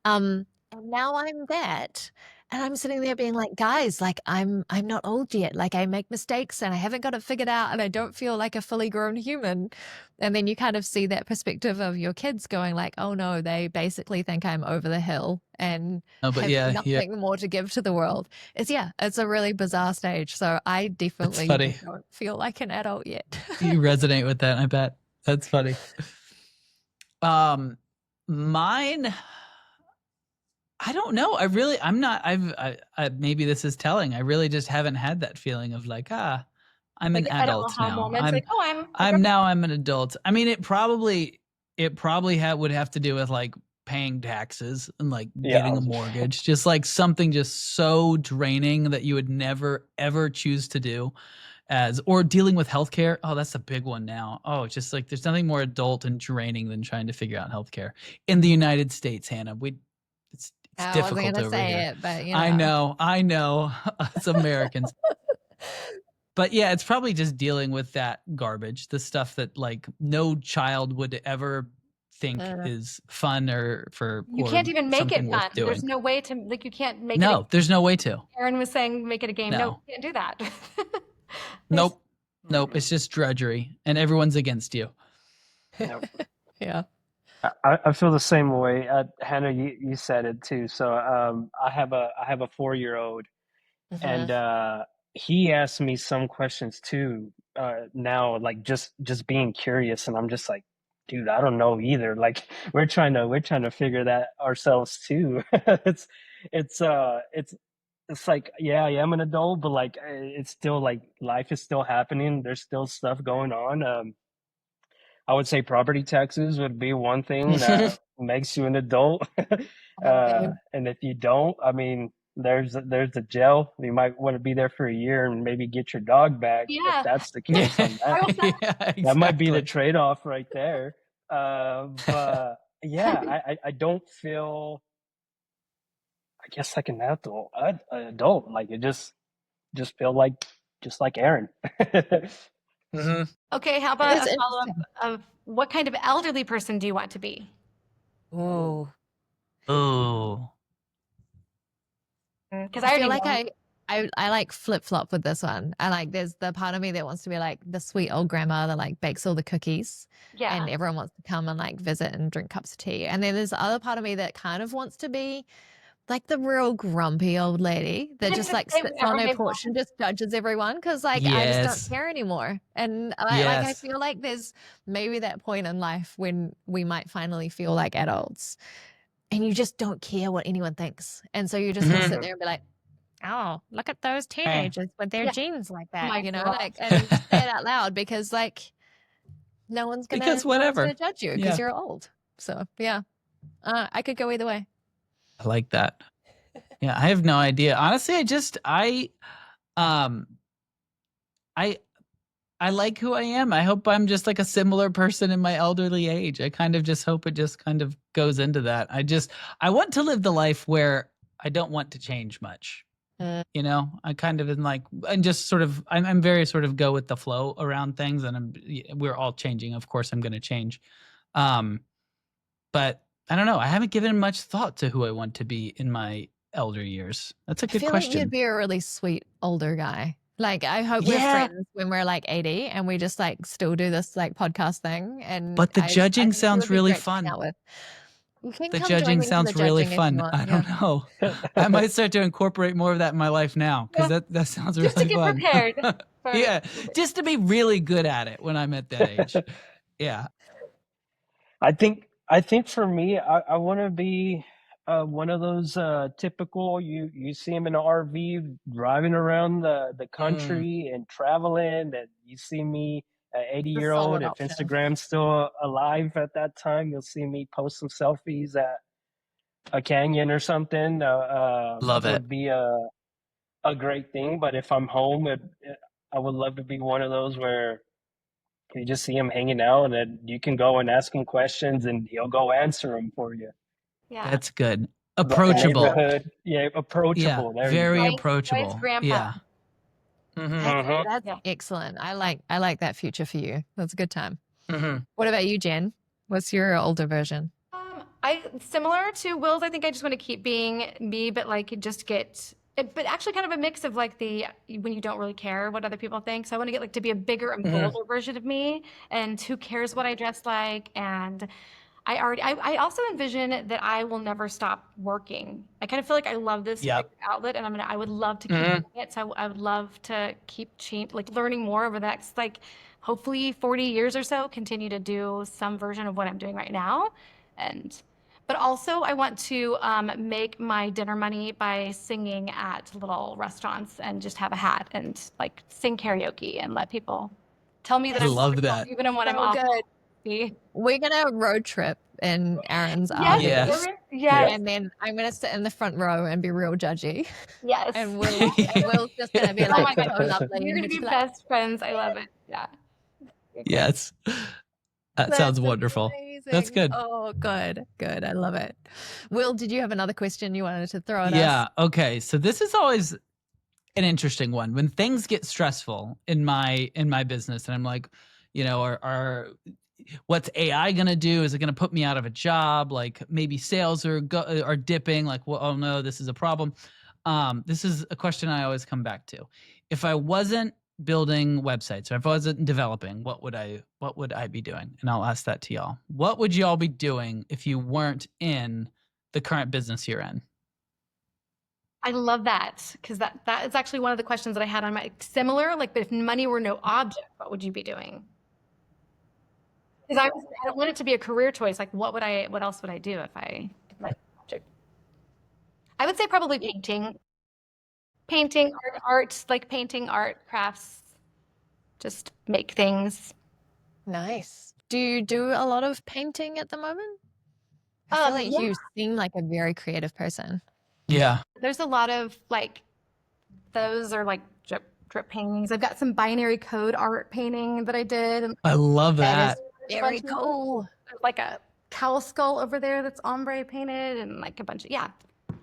And now I'm that. And I'm sitting there being like, guys, like I'm not old yet. Like I make mistakes and I haven't got it figured out and I don't feel like a fully grown human. And then you kind of see that perspective of your kids going like, oh no, they basically think I'm over the hill and No, but have yeah, nothing more to give to the world. It's a really bizarre stage. So I that's definitely funny. don't feel like an adult yet. You resonate with that, I bet. That's funny. Mine, I don't know. I'm not, maybe this is telling. I really just haven't had that feeling of like, I'm Like an I don't adult know how now. moments like, oh, I'm I'm an adult. I mean, it probably would have to do with like paying taxes and like getting a mortgage, just like something just so draining that you would never ever choose to do, or dealing with healthcare. Oh, that's a big one now. Oh, it's just like there's nothing more adult and draining than trying to figure out healthcare in the United States, Hannah. It's I wasn't difficult gonna over say here. it, but I know. Us Americans. But yeah, it's probably just dealing with that garbage, the stuff that like no child would ever think is fun or you can't even make it something worth fun. doing. There's no way to like you can't make it. No, there's no way to. Aaron was saying make it a game. No, you can't do that. Nope. It's just drudgery, and everyone's against you. Yeah. I feel the same way. Hannah, you said it too. So I have a 4-year-old, and he asked me some questions too. Now, like just being curious, and I'm just like, dude, I don't know either. Like we're trying to figure that ourselves too. it's like, yeah, I am an adult, but like it's still like life is still happening. There's still stuff going on. I would say property taxes would be one thing that makes you an adult. And if you don't, I mean, there's the jail. You might want to be there for a year and maybe get your dog back if that's the case. On that, Exactly. that might be the trade-off right there. But yeah, I don't feel, I guess, like an adult. Like it just feel like just like Aaron. Okay, how about a follow-up of what kind of elderly person do you want to be? Oh. Because I feel like I like flip-flop with this one. There's the part of me that wants to be like the sweet old grandma that like bakes all the cookies. Yeah. And everyone wants to come and like visit and drink cups of tea. And then there's the other part of me that kind of wants to be like the real grumpy old lady that just like sits on her porch and just judges everyone because like I just don't care anymore. And I feel like there's maybe that point in life when we might finally feel like adults and you just don't care what anyone thinks. And so you just gonna sit there and be like, oh, look at those teenagers with their jeans like that, and say it out loud because like no one's gonna judge you because you're old. So yeah, I could go either way. I like that. Yeah, I have no idea. Honestly, I like who I am. I hope I'm just like a similar person in my elderly age. I kind of just hope it just kind of goes into that. I want to live the life where I don't want to change much. You know, I kind of am like, and just sort of, I'm very sort of go with the flow around things, and we're all changing. Of course, I'm going to change. But I don't know. I haven't given much thought to who I want to be in my elder years. That's a good question. I feel like you'd be a really sweet older guy. Like I hope we're friends when we're like 80 and we just like still do this like podcast thing. But the judging sounds really fun. The judging sounds really fun. I don't know. I might start to incorporate more of that in my life now because that sounds really fun. Just to get prepared. Yeah, just to be really good at it when I'm at that age. Yeah. I think for me, I want to be one of those typical, you see him in an RV driving around the country and traveling, and you see me, 80-year-old, if Instagram's still alive at that time, you'll see me post some selfies at a canyon or something. Love it. Would be a great thing. But if I'm home, I would love to be one of those where you just see him hanging out and then you can go and ask him questions and he'll go answer them for you. Yeah. That's good. Approachable. Yeah, approachable. Yeah, very approachable. Nice grandpa. Yeah. That's excellent. I like that future for you. That's a good time. What about you, Jen? What's your older version? Similar to Will's, I think I just want to keep being me, but like just get it, but actually kind of a mix of like when you don't really care what other people think. So I want to get like to be a bigger and bolder version of me, and who cares what I dress like. And I also envision that I will never stop working. I kind of feel like I love this Yep. outlet, and I would love to keep doing it. So I would love to keep like learning more over the next like hopefully 40 years or so, continue to do some version of what I'm doing right now. But also I want to make my dinner money by singing at little restaurants and just have a hat and like sing karaoke and let people tell me that I I'm love wonderful, that. even when I'm So awful. good. See? We're gonna road trip in Aaron's Yes, RV. Yes. yes, And then I'm gonna sit in the front row and be real judgy. yes. And Will's just gonna be Oh like my God. so lovely. You're And gonna he'll be just be like, best friends. I love it. Yeah. Yes. That sounds "That's wonderful. That's amazing." good. Oh, good. Good. I love it. Will, did you have another question you wanted to throw at Yeah. us? Okay. So this is always an interesting one. When things get stressful in my business, and I'm like, are what's AI gonna do? Is it gonna put me out of a job? Like maybe sales are dipping. Like, well, oh no, this is a problem. This is a question I always come back to. If I wasn't building websites, or if I wasn't developing, what would I be doing? And I'll ask that to y'all. What would y'all be doing if you weren't in the current business you're in? I love that because that is actually one of the questions that I had on my similar, like, but if money were no object, what would you be doing? Because I don't want it to be a career choice. Like, what else would I do if my object? I would say probably painting, art, like painting, art, crafts, just make things. Nice. Do you do a lot of painting at the moment? I feel like Yeah. you seem like a very creative person. Yeah. There's a lot of like, those are like drip paintings. I've got some binary code art painting that I did. And I love that. That is very cool. there's like a cow skull over there that's ombre painted and like a bunch of, yeah.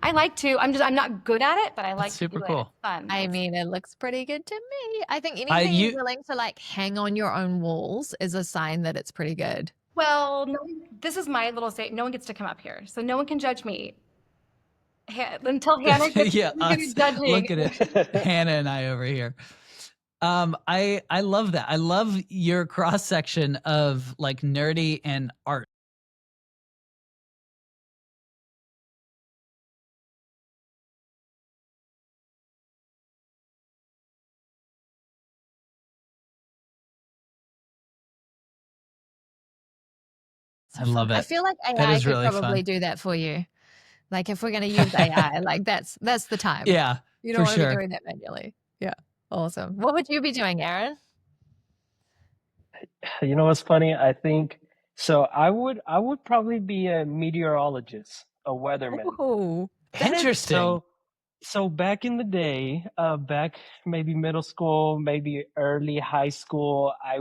I like to, I'm not good at it, but I like to super do it. cool. It's fun. I mean, it looks pretty good to me. I think anything you're willing to like hang on your own walls is a sign that it's pretty good. Well, no, this is my little state. No one gets to come up here, so no one can judge me. Until Hannah gets judging. Look at it. Hannah and I over here. I love that. I love your cross section of like nerdy and art. I love it. I feel like AI That is could really probably fun. do that for you. Like if we're going to use AI, like that's the time. Yeah, You don't for want to sure. be doing that manually. Yeah. Awesome. What would you be doing, Aaron? You know what's funny? I think so. I would probably be a meteorologist, a weatherman. Oh, Interesting. So back in the day, back maybe middle school, maybe early high school, I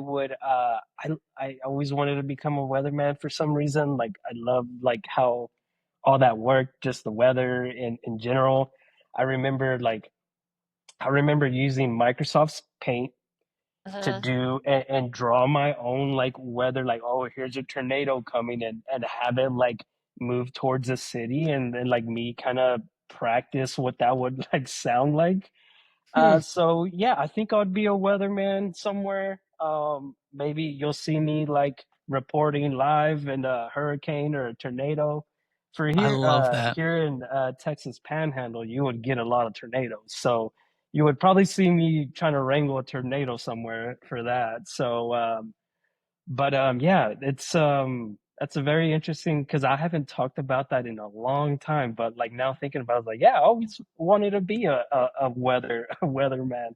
always wanted to become a weatherman for some reason. Like I love like how all that worked, just the weather in general. I remember using Microsoft's Paint to do and draw my own like weather, like, oh, here's a tornado coming, and have it like move towards the city, and then like me kind of practice what that would like sound like. So yeah, I think I'd be a weatherman somewhere. Maybe you'll see me like reporting live in a hurricane or a tornado. For I here, love that. here in Texas Panhandle, you would get a lot of tornadoes. So you would probably see me trying to wrangle a tornado somewhere for that. So, yeah, that's a very interesting because I haven't talked about that in a long time. But like now thinking about it, I was like, yeah, I always wanted to be a weatherman,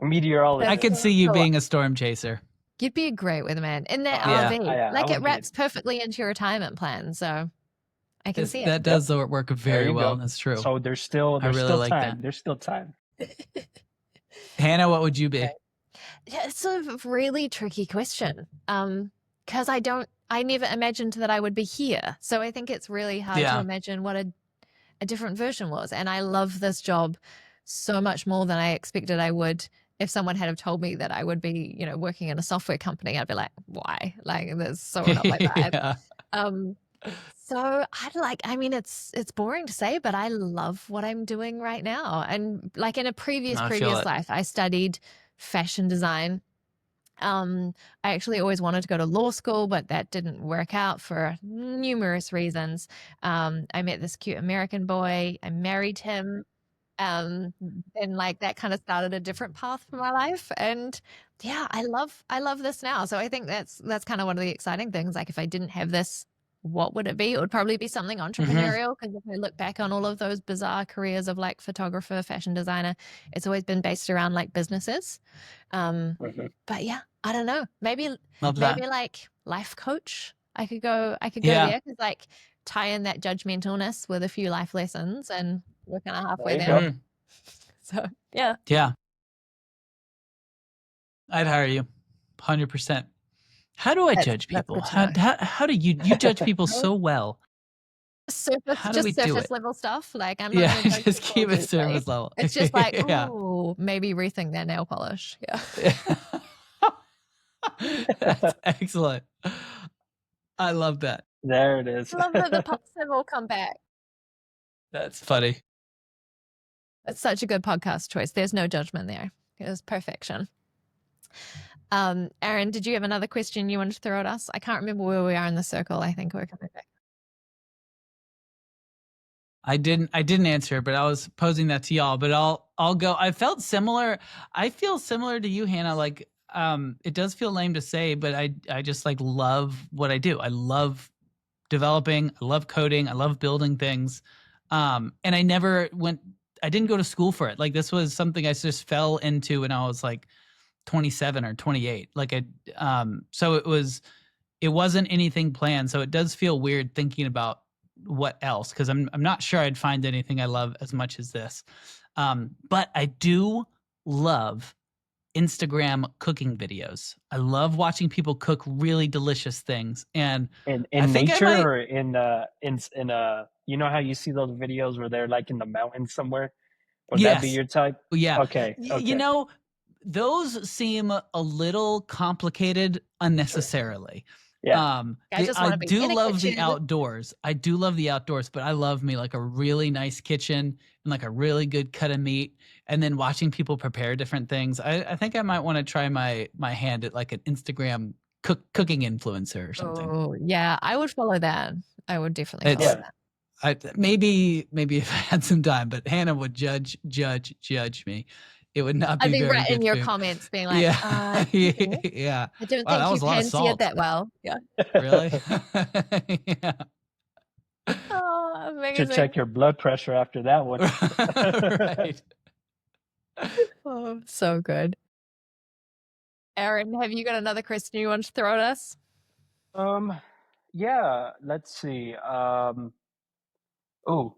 a meteorologist. I could see you being a storm chaser. You'd be a great weatherman in that Yeah. RV. Yeah, like I it would wraps perfectly into your retirement plan. So I can see it. That does work There very you well. go. That's true. So there's still really still like time. that. There's still time. Hannah, what would you be? Yeah, it's a really tricky question. Because I never imagined that I would be here. So I think it's really hard to imagine what a different version was. And I love this job so much more than I expected I would. If someone had have told me that I would be, working in a software company, I'd be like, why? Like, that's so not my vibe. So I mean, it's boring to say, but I love what I'm doing right now. And like in a previous I feel it. life, I studied fashion design. I actually always wanted to go to law school, but that didn't work out for numerous reasons. I met this cute American boy. I married him. And like that kind of started a different path for my life. And yeah, I love this now. So I think that's kind of one of the exciting things. Like if I didn't have this, what would it be? It would probably be something entrepreneurial, because if I look back on all of those bizarre careers of like photographer, fashion designer, it's always been based around like businesses. Mhm. But yeah, I don't know. Maybe Love that. maybe like life coach. I could go Yeah. there, because like tie in that judgmentalness with a few life lessons, and we're kind of halfway There you there. go. So yeah. Yeah. I'd hire you 100%. How do I judge That's people? good to know. How do you judge people so well? How do we do Surface it? level stuff. Like I'm not Yeah, gonna judge just people keep it deeply. surface level. It's just like, Yeah. ooh, maybe rethink that nail polish. Yeah. That's excellent. I love that. There it is. I love that the pups have all come back. That's funny. It's such a good podcast choice. There's no judgment there. It was perfection. Aaron, did you have another question you wanted to throw at us? I can't remember where we are in the circle. I think we're coming back. I didn't answer, but I was posing that to y'all. But I'll go. I felt similar. I feel similar to you, Hannah. Like, it does feel lame to say, but I just like love what I do. I love developing. I love coding. I love building things. And I didn't go to school for it. Like, this was something I just fell into when I was like 27 or 28. Like so it wasn't anything planned. So it does feel weird thinking about what else, because I'm not sure I'd find anything I love as much as this. But I do love Instagram cooking videos. I love watching people cook really delicious things. And In I think I nature might, or in you know how you see those videos where they're like in the mountains somewhere? Would that be yes, your type? yeah. Okay. You Okay. know, those seem a little complicated unnecessarily. Yeah. I just I want to be do in a love the kitchen. outdoors. I do love the outdoors, but I love me like a really nice kitchen and like a really good cut of meat, and then watching people prepare different things. I think I might want to try my hand at like an Instagram cooking influencer or something. Oh, yeah. I would follow that. I would definitely It's follow Yeah. that. maybe if I had some time, but Hannah would judge me. It would not I'd be be very right in good your food. comments being like, Yeah. Yeah. I don't Wow, that think was you a lot of pan-seared salt. that well. Yeah. Really? Yeah. Oh, Should amazing. check your blood pressure after that one. Right. Oh, so good. Aaron, have you got another question you want to throw at us? Yeah, let's see. Oh,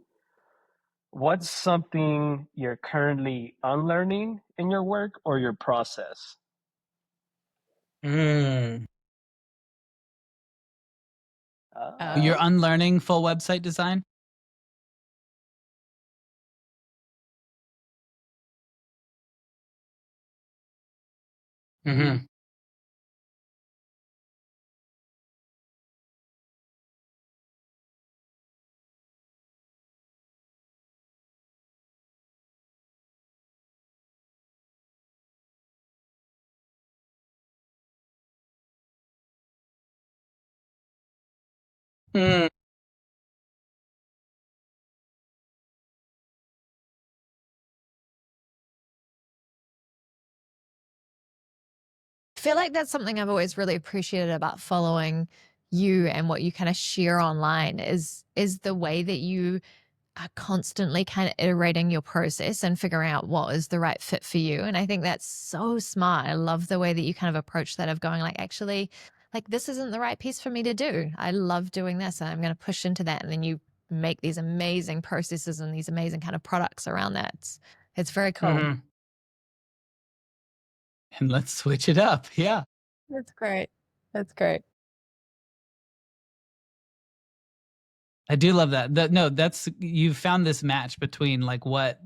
what's something you're currently unlearning in your work or your process? You're Oh. unlearning full website design? Mm-hmm. Mm. I feel like that's something I've always really appreciated about following you and what you kind of share online is the way that you are constantly kind of iterating your process and figuring out what is the right fit for you. And I think that's so smart. I love the way that you kind of approach that, of going like, actually, like, this isn't the right piece for me to do. I love doing this, and I'm going to push into that. And then you make these amazing processes and these amazing kind of products around that. It's very cool. Mhm. And let's switch it up. Yeah. That's great. That's great. I do love that. No, that's, you found this match between like what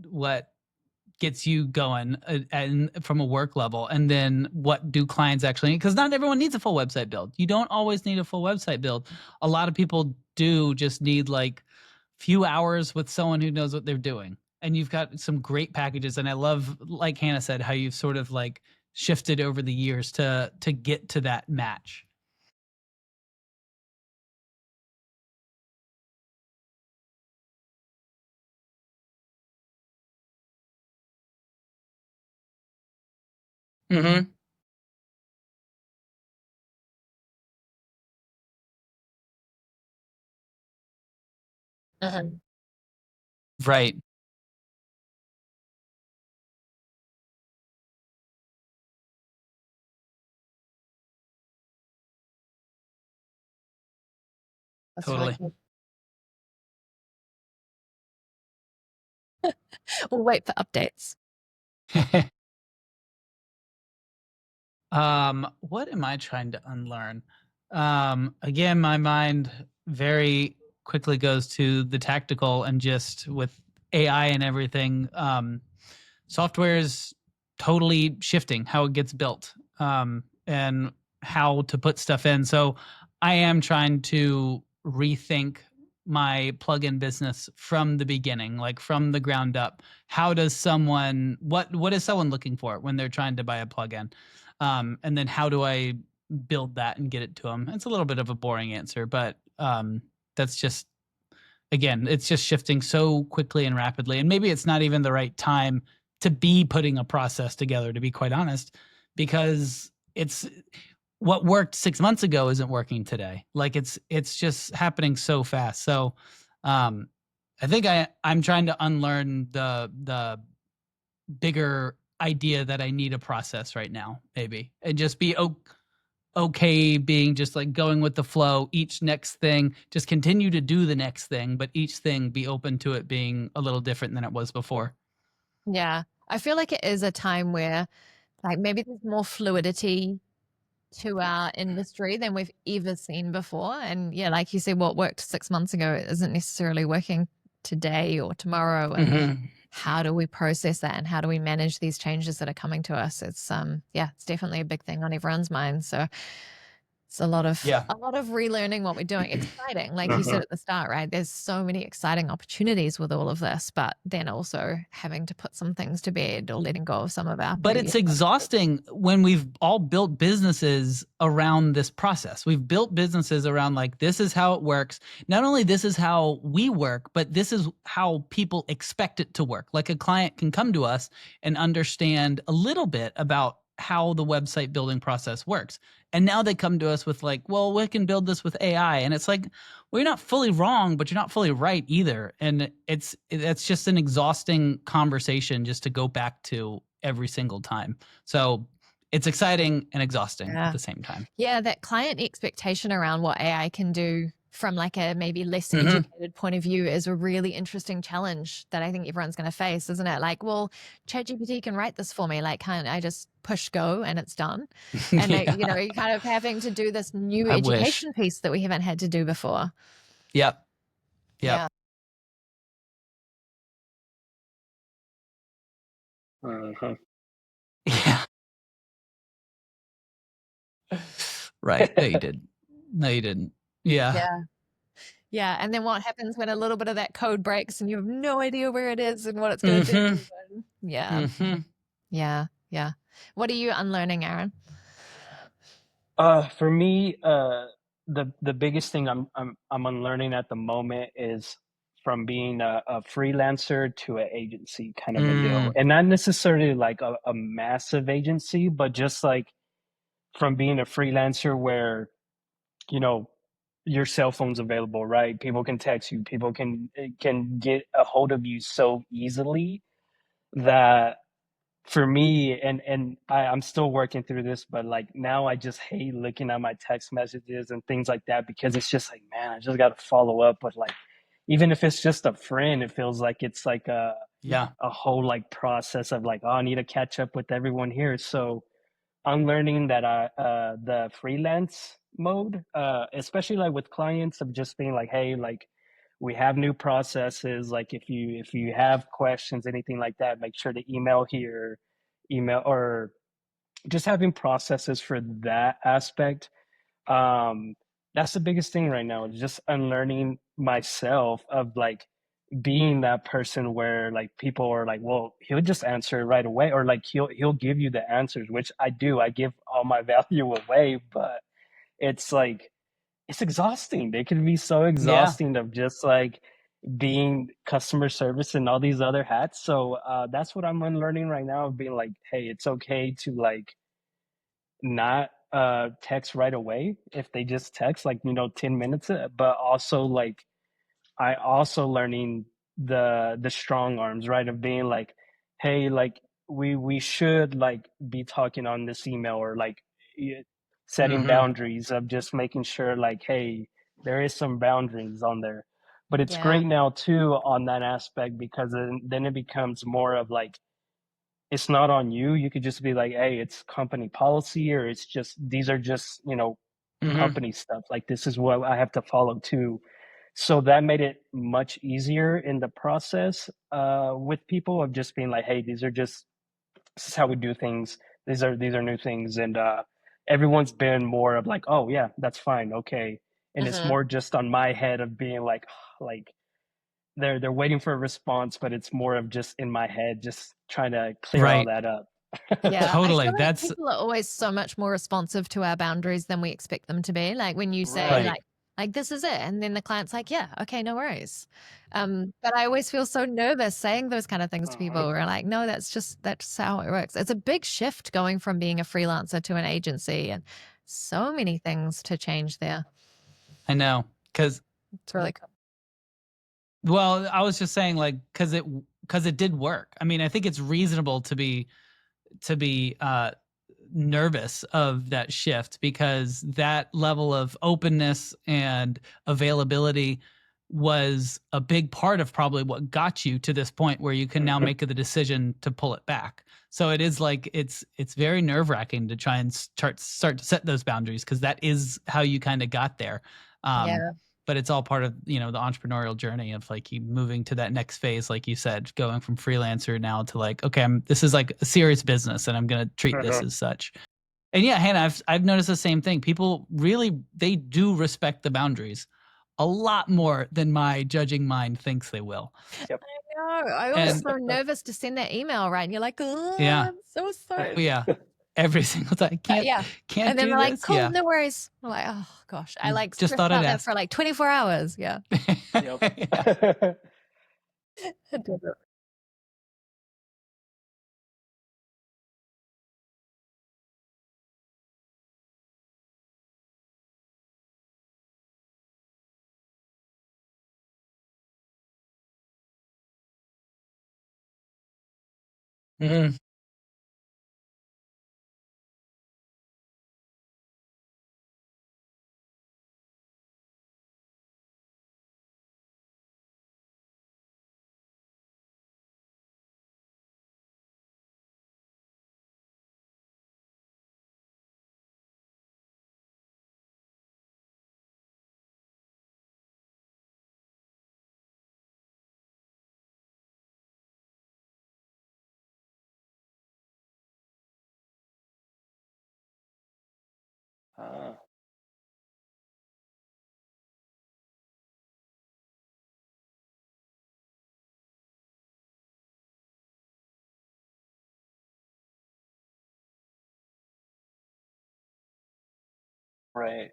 gets you going and from a work level, and then what do clients actually need, because not everyone needs a full website build. You don't always need a full website build. A lot of people do just need like few hours with someone who knows what they're doing. And you've got some great packages. And I love, like Hannah said, how you've sort of like shifted over the years to get to that match. Mm-hmm. Mhm. Right. That's really Totally. cool. We'll wait for updates. What am I trying to unlearn? Again, my mind very quickly goes to the tactical, and just with AI and everything, software is totally shifting how it gets built, and how to put stuff in. So I am trying to rethink my plugin business from the beginning, like from the ground up. How does someone, what is someone looking for when they're trying to buy a plugin? And then how do I build that and get it to them? It's a little bit of a boring answer, but that's just, again, it's just shifting so quickly and rapidly. And maybe it's not even the right time to be putting a process together, to be quite honest, because it's what worked 6 months ago isn't working today. Like it's just happening so fast. So I think I'm trying to unlearn the bigger idea that I need a process right now, maybe, and just be okay being just like going with the flow. Each next thing, just continue to do the next thing, but each thing be open to it being a little different than it was before. Yeah. I feel like it is a time where like maybe there's more fluidity to our industry than we've ever seen before. And yeah, like you said, what worked 6 months ago isn't necessarily working today or tomorrow. And Mm-hmm. how do we process that and how do we manage these changes that are coming to us? It's yeah, it's definitely a big thing on everyone's mind. So it's Yeah. a lot of relearning what we're doing. Exciting, like you said Mhm. at the start, right? There's so many exciting opportunities with all of this, but then also having to put some things to bed or letting go of some of our But previous it's exhausting when we've all built businesses around this process. We've built businesses around like, this is how it works. Not only this is how we work, but this is how people expect it to work. Like a client can come to us and understand a little bit about how the website building process works. And now they come to us with like, well, we can build this with AI. And it's like, well, you're not fully wrong, but you're not fully right either. And it's just an exhausting conversation just to go back to every single time. So it's exciting and exhausting at Yeah. the same time. Yeah, that client expectation around what AI can do from like a maybe less Mhm. educated point of view is a really interesting challenge that I think everyone's going to face, isn't it? Like, well, ChatGPT can write this for me. Like, can't I just push go and it's done? And you know, Yeah, you're kind of having to do this new I wish. education piece that we haven't had to do before. Yep. Yeah. Yep. Mhm. Yeah. Right. No, you didn't. No, you didn't. Yeah. Yeah. Yeah. And then what happens when a little bit of that code breaks and you have no idea where it is and what it's going to Mm-hmm. do? And yeah. Mm-hmm. Yeah. Yeah. What are you unlearning, Aaron? For me, the biggest thing I'm unlearning at the moment is from being a freelancer to an agency kind of a deal, Mm. and not necessarily like a massive agency, but just like from being a freelancer where, you know, your cell phone's available, right? People can text you, people can get a hold of you so easily that for me, and I'm still working through this, but like now I just hate looking at my text messages and things like that, because it's just like, man, I just got to follow up with like, even if it's just a friend, it feels like it's like Yeah. a whole like process of like, oh, I need to catch up with everyone here. So I'm learning that the freelance mode, especially like with clients, of just being like, hey, like we have new processes. Like if you have questions, anything like that, make sure to email here, email, or just having processes for that aspect. Um, that's the biggest thing right now, is just unlearning myself of like being that person where like people are like, well, he'll just answer it right away, or like he'll give you the answers, which I do. I give all my value away, but it's like it's exhausting. They can be so Yeah. exhausting of just like being customer service and all these other hats. So that's what I'm unlearning right now, of being like, hey, it's okay to like not text right away if they just text like 10 minutes, but also like I also learning the strong arms, right? Of being like, hey, like we should like be talking on this email, or like setting Mm-hmm. boundaries of just making sure like, hey, there is some boundaries on there. But it's Yeah. great now too on that aspect, because then it becomes more of like, it's not on you. You could just be like, hey, it's company policy, or it's just, these are just, Mm-hmm. company stuff. Like, this is what I have to follow too. So that made it much easier in the process with people, of just being like, hey, this is how we do things. These are new things. And everyone's been more of like, oh yeah, that's fine. Okay. And it's Hmm. more just on my head of being like, like, they're waiting for a response, but it's more of just in my head, just trying to clear all Right. that up. Yeah, I Totally. feel like That's people are always so much more responsive to our boundaries than we expect them to be. Like when you say Right. like this is it, and then the client's like, yeah, okay, no worries. But I always feel so nervous saying those kind of things to people. We're like, no, that's how it works. It's a big shift going from being a freelancer to an agency, and so many things to change there. I know, because It's really cool. well, I was just saying like because it did work. I mean, I think it's reasonable to be nervous of that shift, because that level of openness and availability was a big part of probably what got you to this point where you can now make the decision to pull it back. So it is like it's very nerve-wracking to try and start to set those boundaries, because that is how you kind of got there. Yeah. But it's all part of the entrepreneurial journey of like you moving to that next phase, like you said, going from freelancer now to like, okay, this is like a serious business and I'm gonna treat this as such. And yeah, Hannah, I've noticed the same thing. People really, they do respect the boundaries a lot more than my judging mind thinks they will. Yep. No, I was And so nervous to send that email, right? And you're like, oh, yeah, I'm so sorry. yeah, every single time, Yeah. can't And then do they're like, this. cool, Yeah, no worries. I'm like, oh gosh. I like just stressed thought I'd out there ask. for like 24 hours. Yeah. Yep. Mhm. Ah, right.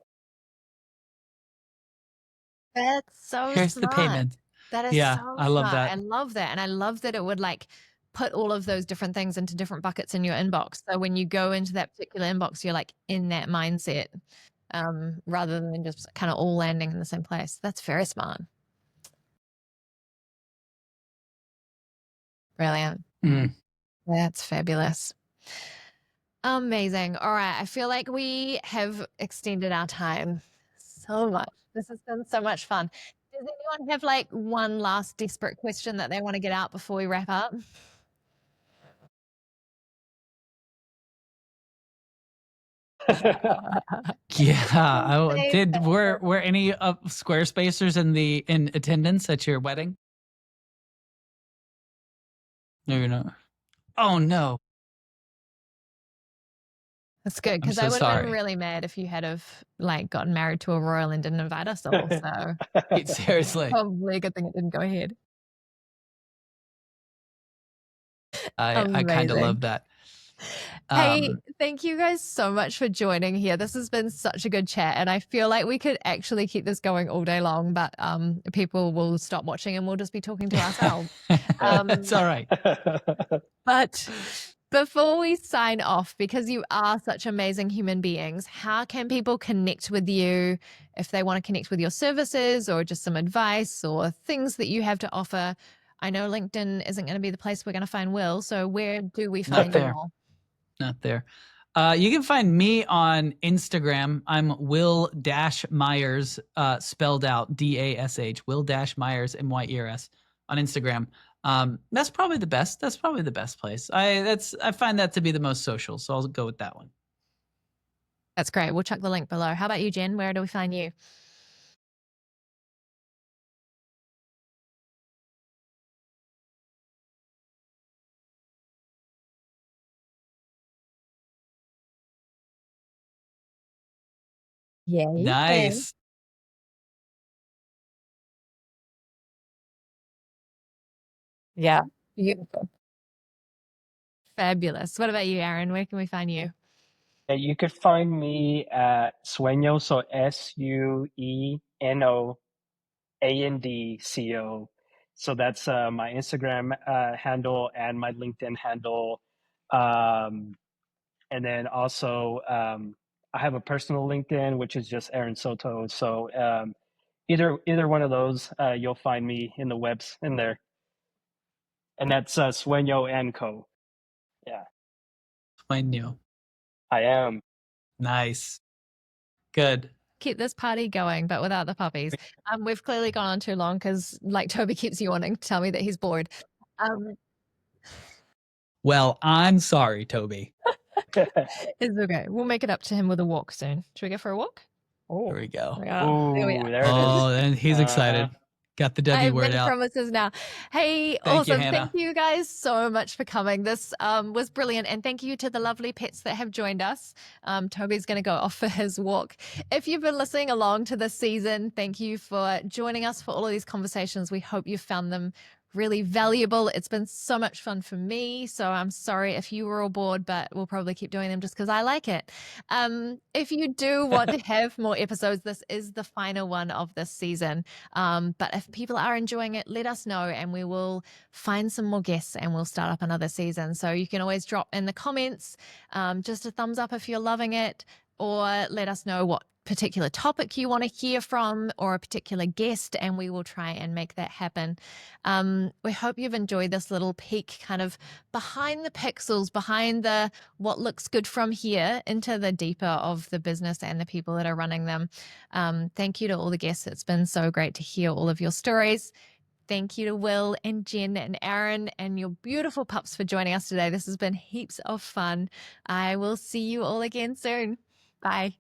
That's so Here's the smart. payment. That is Yeah, so I love smart. that. I love that. And I love that it would like put all of those different things into different buckets in your inbox. So when you go into that particular inbox, you're like in that mindset, rather than just kind of all landing in the same place. That's very smart. Brilliant. Mm. That's fabulous. Amazing. All right. I feel like we have extended our time so much. This has been so much fun. Does anyone have like one last desperate question that they want to get out before we wrap up? Yeah, Amazing. were any of Squarespacers in attendance at your wedding? No, you're not. Oh no. That's good, I'm because so I would have been sorry. really mad if you had have like gotten married to a royal and didn't invite us all. So Seriously, probably a good thing it didn't go ahead. I kind of Amazing. love that. Hey, thank you guys so much for joining here. This has been such a good chat, and I feel like we could actually keep this going all day long, but people will stop watching and we'll just be talking to ourselves. It's all right. But before we sign off, because you are such amazing human beings, how can people connect with you if they want to connect with your services or just some advice or things that you have to offer? I know LinkedIn isn't going to be the place we're going to find Will, so where do we find you all? Not there. You can find me on Instagram. I'm Will-Myers, spelled out DASH, Will-Myers, MYERS on Instagram. That's probably the best. That's probably the best place. I find that to be the most social, so I'll go with that one. That's great. We'll chuck the link below. How about you, Jen? Where do we find you? Yeah, you can. Nice. Yeah, beautiful. Fabulous. What about you, Aaron? Where can we find you? Yeah, you could find me at Sueño, so SUENOANDCO. So that's my Instagram handle and my LinkedIn handle. And then also, I have a personal LinkedIn, which is just Aaron Soto. So either one of those, you'll find me in the webs in there. And that's Sueño and Co. Yeah, Sueño. I am. Nice. Good. Keep this party going, but without the puppies. We've clearly gone on too long because, like, Toby keeps yawning to tell me that he's bored. Well, I'm sorry, Toby. It's okay. We'll make it up to him with a walk soon. Should we go for a walk? There we go. Yeah, there we Ooh, are. there it is. Oh, and he's excited. Got the W I word make out. promises now. Hey, Thank you, awesome. Hannah. Thank you guys so much for coming. This was brilliant. And thank you to the lovely pets that have joined us. Toby's going to go off for his walk. If you've been listening along to this season, thank you for joining us for all of these conversations. We hope you found them really valuable. It's been so much fun for me. So I'm sorry if you were all bored, but we'll probably keep doing them just because I like it. If you do want to have more episodes, this is the final one of this season. But if people are enjoying it, let us know and we will find some more guests and we'll start up another season. So you can always drop in the comments, just a thumbs up if you're loving it, or let us know what particular topic you want to hear from or a particular guest, and we will try and make that happen. We hope you've enjoyed this little peek kind of behind the pixels, behind the what looks good from here into the deeper of the business and the people that are running them. Thank you to all the guests. It's been so great to hear all of your stories. Thank you to Will and Jen and Aaron and your beautiful pups for joining us today. This has been heaps of fun. I will see you all again soon. Bye.